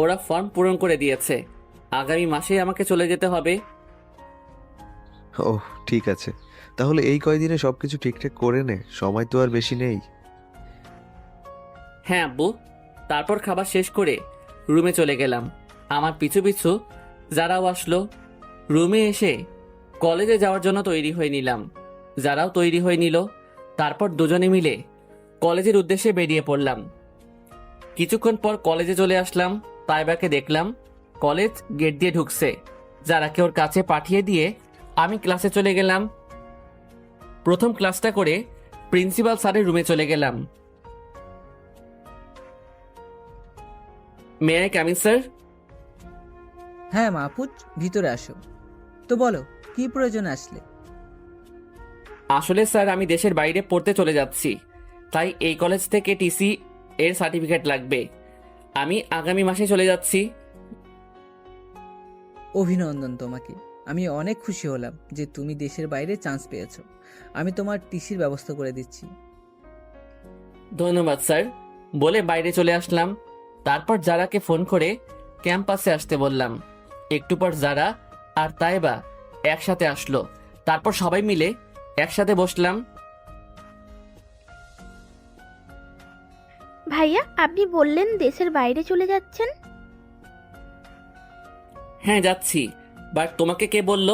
ওরা ফর্ম পূরণ করে দিয়েছে। আগামী মাসেই আমাকে চলে যেতে হবে। ওহ, ঠিক আছে, তাহলে এই কয়দিনে সবকিছু ঠিকঠাক করে নে, সময় তো আর বেশি নেই। হ্যাঁ আব্বু। তারপর খাবার শেষ করে রুমে চলে গেলাম। আমার পিছু পিছু যারাও আসলো। রুমে এসে কলেজে যাওয়ার জন্য তৈরি হয়ে নিলাম। যারাও তৈরি হয়ে নিল। তারপর দুজনে মিলে কলেজের উদ্দেশ্যে বেরিয়ে পড়লাম। কিছুক্ষণ পর কলেজে চলে আসলাম। তাইবাকে দেখলাম কলেজ গেট দিয়ে ঢুকছে। যারাকে ওর কাছে পাঠিয়ে দিয়ে আমি ক্লাসে চলে গেলাম। প্রথম ক্লাসটা করে প্রিন্সিপাল স্যারের রুমে চলে গেলাম। May I come in sir? হ্যাঁ মাহফুজ, ভিতরে আসো। তো বলো, কি প্রয়োজনে আসলে? আসলে স্যার, আমি দেশের বাইরে পড়তে চলে যাচ্ছি, তাই এই কলেজ থেকে টিসি এর সার্টিফিকেট লাগবে। আমি আগামী মাসে চলে যাচ্ছি। অভিনন্দন তোমাকে। আমি অনেক খুশি হলাম যে তুমি দেশের বাইরে চান্স পেয়েছো। আমি তোমার টিসির ব্যবস্থা করে দিচ্ছি। ধন্যবাদ স্যার বলে বাইরে চলে আসলাম। তারপর যারাকে ফোন করে ক্যাম্পাসে আসতে বললাম। একটু পর যারা আর তাইবা একসাথে আসলো। তারপর সবাই মিলে একসাথে বসলাম। ভাইয়া, আপনি বললেন দেশের বাইরে চলে যাচ্ছেন? হ্যাঁ যাচ্ছি, বাট তোমাকে কে বলল?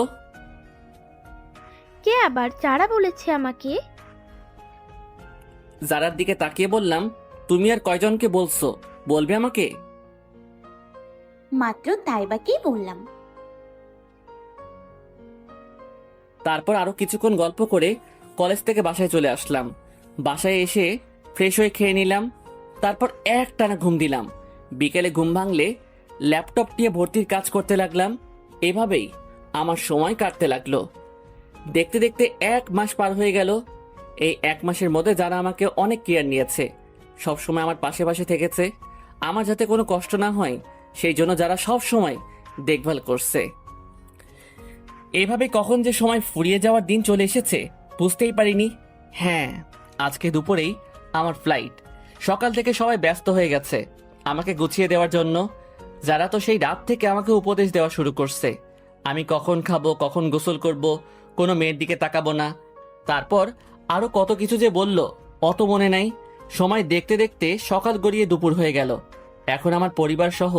কে আবার? যারা বলেছে আমাকে। যারার দিকে তাকিয়ে বললাম, তুমি আর কয়জনকে বলছো, বলবে আমাকে? মাত্র তাইবাকেই বললাম। তারপর আরো কিছুক্ষণ গল্প করে কলেজ থেকে বাসায় চলে আসলাম। বাসায় এসে ফ্রেশ হয়ে খেয়ে নিলাম। তারপর একটানা ঘুম দিলাম। বিকেলে ঘুম ভাঙলে ল্যাপটপ নিয়ে ভর্তির কাজ করতে লাগলাম। এভাবেই আমার সময় কাটতে লাগলো। দেখতে দেখতে 1 মাস পার হয়ে গেল। এই 1 মাসের মধ্যে যারা আমাকে অনেক কেয়ার নিয়েছে, সবসময় আমার পাশে পাশে থেকেছে, আমার যাতে কোনো কষ্ট না হয় সেই জন্য যারা সব সময় দেখভাল করছে। এভাবে কখন যে সময় ফুরিয়ে যাওয়ার দিন চলে এসেছে বুঝতেই পারিনি। হ্যাঁ, আজকে দুপুরেই আমার ফ্লাইট। সকাল থেকে সবাই ব্যস্ত হয়ে গেছে আমাকে গুছিয়ে দেওয়ার জন্য। যারা তো সেই রাত থেকে আমাকে উপদেশ দেওয়া শুরু করছে, আমি কখন খাবো, কখন গোসল করব, কোনো মেয়ের দিকে তাকাবো না। তারপর আরো কত কিছু যে বলল অত মনে নাই। সময় দেখতে দেখতে সকাল গড়িয়ে দুপুর হয়ে গেল। এখন আমার পরিবার সহ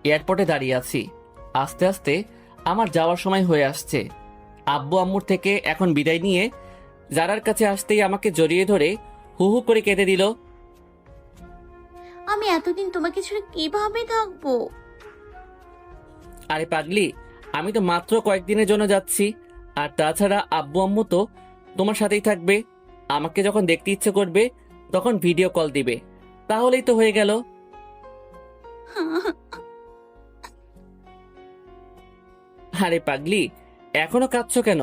এয়ারপোর্টে দাঁড়িয়ে আছি। আস্তে আস্তে আমার যাওয়ার সময় হয়ে আসছে। আব্বু আম্মুর থেকে এখন বিদায় নিয়ে যারার কাছে আসতেই আমাকে জড়িয়ে ধরে হু হু করে কেঁদে দিল। আমি এতদিন তোমাকে ছেড়ে কিভাবে থাকবো? আরে পাগলি, আমি তো মাত্র কয়েকদিনের জন্য যাচ্ছি। আর তাছাড়া আব্বু আম্মু তো তোমার সাথেই থাকবে। আমাকে যখন দেখতে ইচ্ছে করবে তখন ভিডিও কল দিবে, তাহলেই তো হয়ে গেল। আরে পাগলি, এখনো কাঁদছো কেন?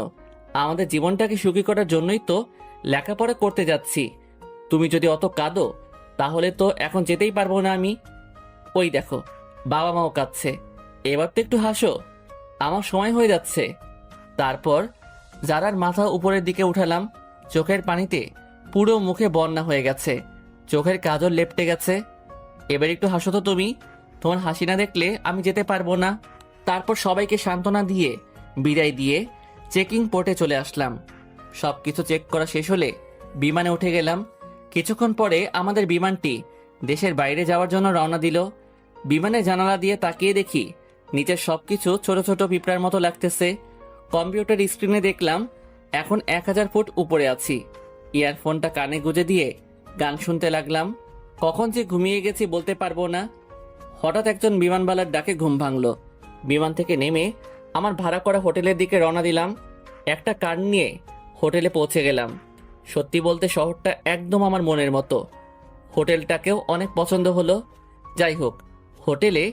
আমাদের জীবনটাকে সুখী করার জন্যই তো লেখাপড়া করতে যাচ্ছি। তুমি যদি অত কাঁদো তাহলে তো এখন যেতেই পারবো না আমি। ওই দেখো, বাবা মাও কাঁদছে, এবার তো একটু হাসো, আমার সময় হয়ে যাচ্ছে। তারপর যারার মাথা উপরের দিকে উঠালাম, চোখের পানিতে পুরো মুখে বন্যা হয়ে গেছে, চোখের কাজল লেপটে গেছে। এবার একটু হাসো তো তুমি, তোমার হাসি না দেখলে আমি যেতে পারবো না। তারপর সবাইকে সান্ত্বনা দিয়ে বিদায় দিয়ে চেকিং পোর্টে চলে আসলাম। সব কিছু চেক করা শেষ হলে বিমানে উঠে গেলাম। কিছুক্ষণ পরে আমাদের বিমানটি দেশের বাইরে যাওয়ার জন্য রওনা দিল। বিমানের জানালা দিয়ে তাকিয়ে দেখি নিচের সবকিছু ছোট ছোট পিঁপড়ার মতো লাগতেছে। কম্পিউটার স্ক্রিনে দেখলাম এখন 1000 ফুট উপরে আছি। ইয়ারফোনটা কানে গুঁজে দিয়ে গান শুনতে লাগলাম। কখন যে ঘুমিয়ে গেছি বলতে পারবো না। হঠাৎ একজন বিমানবালার ডাকে ঘুম ভাঙলো। বিমান থেকে নেমে আমার ভাড়া করা হোটেলের দিকে রওনা দিলাম। একটা কার নিয়ে হোটেলে পৌঁছে গেলাম। সত্যি বলতে শহরটা একদম আমার মনের মতো। হোটেলটাকেও অনেক পছন্দ হলো। যাই হোক, হোটেলে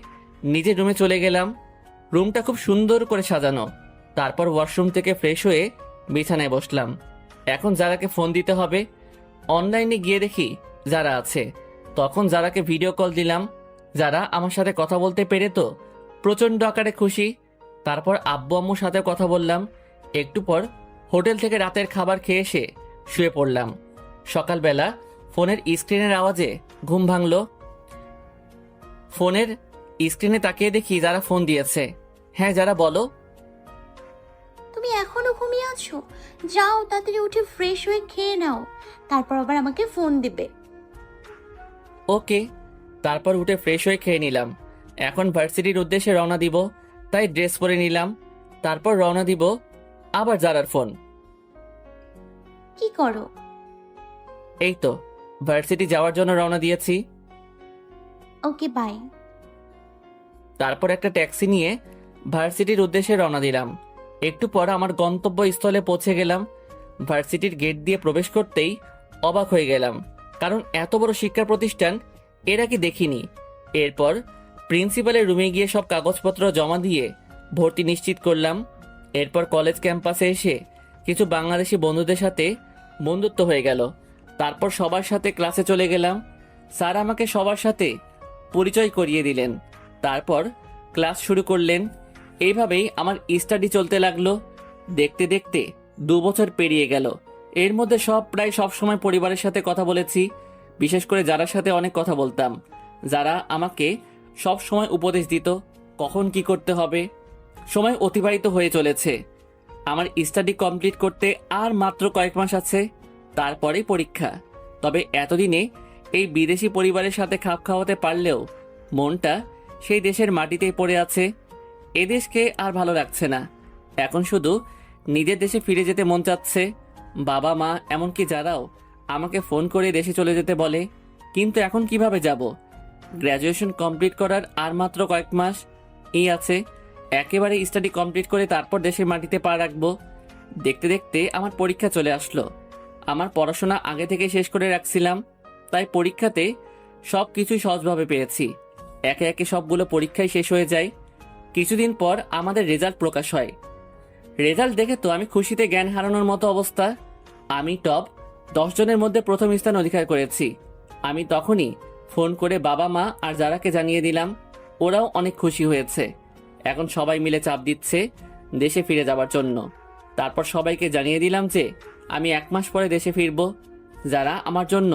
নিজের রুমে চলে গেলাম। রুমটা খুব সুন্দর করে সাজানো। তারপর ওয়াশরুম থেকে ফ্রেশ হয়ে বিছানায় বসলাম। এখন যারাকে ফোন দিতে হবে। অনলাইনে গিয়ে দেখি যারা আছে। তখন যারাকে ভিডিও কল দিলাম। যারা আমার সাথে কথা বলতে পেরে তো প্রচণ্ড আকারে খুশি। তারপর আব্বু আম্মুর সাথে কথা বললাম। একটু পর হোটেল থেকে রাতের খাবার খেয়ে এসে শুয়ে পড়লাম। সকালবেলা ফোনের স্ক্রিনের আওয়াজে ঘুম ভাঙলো। ফোনের স্ক্রিনে তাকিয়ে দেখি যারা ফোন দিয়েছে। হ্যাঁ, যারা বলো। তুমি এখনো ঘুমিয়ে আছো? যাও তাড়াতাড়ি উঠে ফ্রেশ হয়ে খেয়ে নাও, তারপর আবার আমাকে ফোন দিবে। ওকে। তারপর উঠে ফ্রেশ হয়ে খেয়ে নিলাম। এখন ভার্সিটির উদ্দেশ্যে রওনা দিব, তাই ড্রেস পরে নিলাম। তারপর রওনা দিব আবার যারার ফোন। কি করো? এই তো ভার্সিটি যাওয়ার জন্য রওনা দিয়েছি। ওকে, বাই। তারপর একটা ট্যাক্সি নিয়ে ভার্সিটির উদ্দেশ্যে রওনা দিলাম। একটু পর আমার গন্তব্যস্থলে পৌঁছে গেলাম। ভার্সিটির গেট দিয়ে প্রবেশ করতেই অবাক হয়ে গেলাম, কারণ এত বড় শিক্ষা প্রতিষ্ঠান এর আগে দেখিনি। এরপর প্রিন্সিপালের রুমে গিয়ে সব কাগজপত্র জমা দিয়ে ভর্তি নিশ্চিত করলাম। এরপর কলেজ ক্যাম্পাসে এসে কিছু বাংলাদেশি বন্ধুদের সাথে বন্ধুত্ব হয়ে গেল। তারপর সবার সাথে ক্লাসে চলে গেলাম। স্যার আমাকে সবার সাথে পরিচয় করিয়ে দিলেন। তারপর ক্লাস শুরু করলেন। এইভাবেই আমার স্টাডি চলতে লাগলো। দেখতে দেখতে 2 বছর পেরিয়ে গেল। এর মধ্যে প্রায় সব সময় পরিবারের সাথে কথা বলেছি। বিশেষ করে যারার সাথে অনেক কথা বলতাম, যারা আমাকে সব সময় উপদেশ দিত কখন কি করতে হবে। সময় অতিবাহিত হয়ে চলেছে। আমার স্টাডি কমপ্লিট করতে আর মাত্র কয়েক মাস আছে, তারপরেই পরীক্ষা। তবে এতদিনে এই বিদেশি পরিবারের সাথে খাপ খাওয়াতে পারলেও মনটা সেই দেশের মাটিতেই পড়ে আছে। এদেশকে আর ভালো লাগছে না। এখন শুধু নিজের দেশে ফিরে যেতে মন চাচ্ছে। বাবা মা এমনকি যারাও আমাকে ফোন করে দেশে চলে যেতে বলে, কিন্তু এখন কিভাবে যাব? গ্র্যাজুয়েশন কমপ্লিট করার আর মাত্র কয়েক মাস এই আছে। একেবারে স্টাডি কমপ্লিট করে তারপর দেশের মাটিতে পা রাখবো। দেখতে দেখতে আমার পরীক্ষা চলে আসলো। আমার পড়াশোনা আগে থেকে শেষ করে রাখছিলাম, তাই পরীক্ষাতে সব কিছুই সহজভাবে পেয়েছি। একে একে সবগুলো পরীক্ষাই শেষ হয়ে যায়। কিছুদিন পর আমাদের রেজাল্ট প্রকাশ হয়। রেজাল্ট দেখে তো আমি খুশিতে জ্ঞান হারানোর মতো অবস্থা। আমি টপ 10 জনের মধ্যে প্রথম স্থান অধিকার করেছি। আমি তখনই ফোন করে বাবা মা আর যারাকে জানিয়ে দিলাম। ওরাও অনেক খুশি হয়েছে। এখন সবাই মিলে চাপ দিচ্ছে দেশে ফিরে যাওয়ার জন্য। তারপর সবাইকে জানিয়ে দিলাম যে আমি 1 মাস পরে দেশে ফিরব। যারা আমার জন্য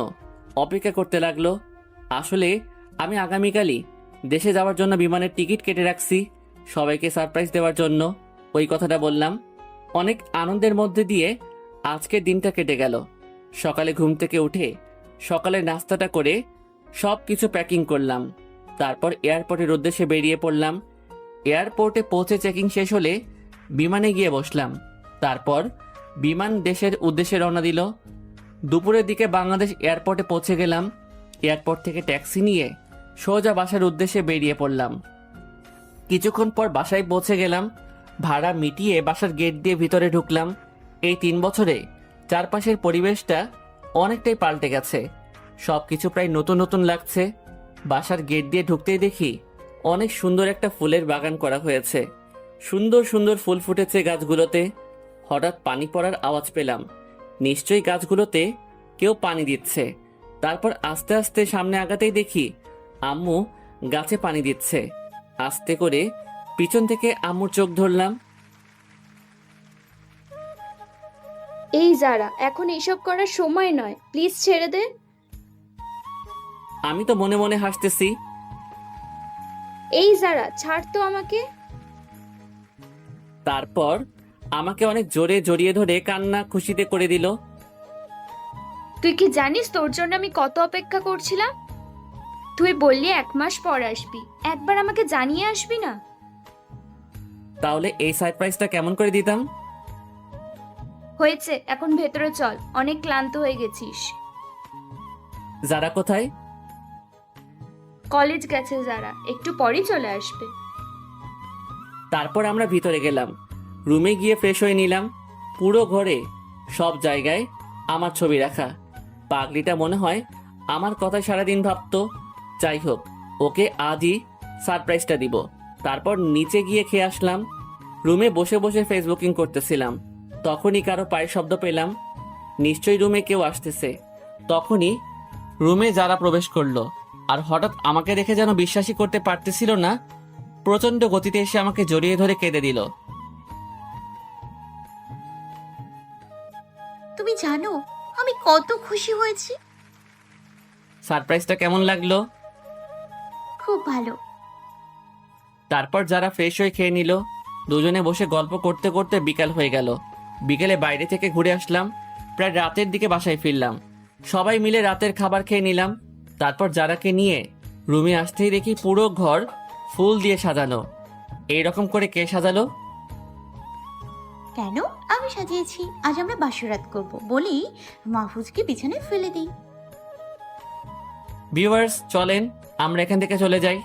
অপেক্ষা করতে লাগলো। আসলে আমি আগামীকালই দেশে যাওয়ার জন্য বিমানের টিকিট কেটে রাখছি, সবাইকে সারপ্রাইজ দেওয়ার জন্য। ওই কথাটা বললাম। অনেক আনন্দের মধ্যে দিয়ে আজকের দিনটা কেটে গেল। সকালে ঘুম থেকে উঠে সকালে নাস্তাটা করে সব কিছু প্যাকিং করলাম। তারপর এয়ারপোর্টের উদ্দেশ্যে বেরিয়ে পড়লাম। এয়ারপোর্টে পৌঁছে চেকিং শেষ হলে বিমানে গিয়ে বসলাম। তারপর বিমান দেশের উদ্দেশ্যে রওনা দিল। দুপুরের দিকে বাংলাদেশ এয়ারপোর্টে পৌঁছে গেলাম। এয়ারপোর্ট থেকে ট্যাক্সি নিয়ে সোজা বাসার উদ্দেশ্যে বেরিয়ে পড়লাম। কিছুক্ষণ পর বাসায় পৌঁছে গেলাম। ভাড়া মিটিয়ে বাসার গেট দিয়ে ভিতরে ঢুকলাম। এই 3 বছরে চারপাশের পরিবেশটা অনেকটাই পাল্টে গেছে। সব কিছু প্রায় নতুন নতুন লাগছে। বাসার গেট দিয়ে ঢুকতেই দেখি অনেক সুন্দর একটা ফুলের বাগান করা হয়েছে। সুন্দর সুন্দর ফুল ফুটেছে গাছগুলোতে। হঠাৎ পানি পড়ার আওয়াজ পেলাম। নিশ্চয়ই গাছগুলোতে কেউ পানি দিচ্ছে। তারপর আস্তে আস্তে সামনে আগাতেই দেখি আম্মু গাছে পানি দিচ্ছে। আস্তে করে পিছন থেকে আম্মুর চোখ ধরলাম। এই যারা, এখন এইসব করার সময় নয়, প্লিজ ছেড়ে দে। আমি তো মনে মনে হাসতেছি। এই যারা, ছাড় তো আমাকে। তারপর আমাকে অনেক জোরে জড়িয়ে ধরে কান্না খুশিতে করে দিল। তুই কি জানিস তোর জন্য আমি কত অপেক্ষা করছিলাম? তুই বললি 1 মাস পর আসবি, একবার আমাকে জানিয়ে আসবি না? তাহলে এই সারপ্রাইজটা কেমন করে দিতাম? হয়েছে, এখন ভেতরে চল, অনেক ক্লান্ত হয়ে গেছিস। যারা কোথায়? কলেজ গেছে যারা, একটু পরেই চলে আসবে। তারপর আমরা ভিতরে গেলাম। রুমে গিয়ে ফ্রেশ হয়ে নিলাম। পুরো ঘরে সব জায়গায় আমার ছবি রাখা। পাগলিটা মনে হয় আমার কথায় সারাদিন ভাবতো। যাই হোক, ওকে আজই সারপ্রাইজটা দিব। তারপর নিচে গিয়ে খেয়ে আসলাম। রুমে বসে বসে ফেসবুকিং করতেছিলাম। তখনই কারো পায়ের শব্দ পেলাম। নিশ্চয়ই রুমে কেউ আসতেছে। তখনই রুমে যারা প্রবেশ করলো, আর হঠাৎ আমাকে দেখে যেন বিশ্বাসই করতে পারতেছিল না। প্রচন্ড গতিতে এসে আমাকে জড়িয়ে ধরে কেঁদে দিল। তুমি জানো আমি কত খুশি হয়েছি। সারপ্রাইজটা কেমন লাগলো? খুব ভালো। তারপর যারা ফ্রেশ হয়ে খেয়ে নিল। দুজনে বসে গল্প করতে করতে বিকাল হয়ে গেল। বিকেলে বাইরে থেকে ঘুরে আসলাম। প্রায় রাতের দিকে বাসায় ফিরলাম। সবাই মিলে রাতের খাবার খেয়ে নিলাম। তারপর যারাকে নিয়ে রুমে আসতেই দেখি পুরো ঘর ফুল দিয়ে সাজানো। এইরকম করে কে সাজালো? কেন, আমি সাজিয়েছি। আজ আমরা বাসরাত করব বলি মাহফুজকে বিছানায় ফেলে দিই। ভিউয়ার্স, চলেন আমরা এখান থেকে চলে যাই।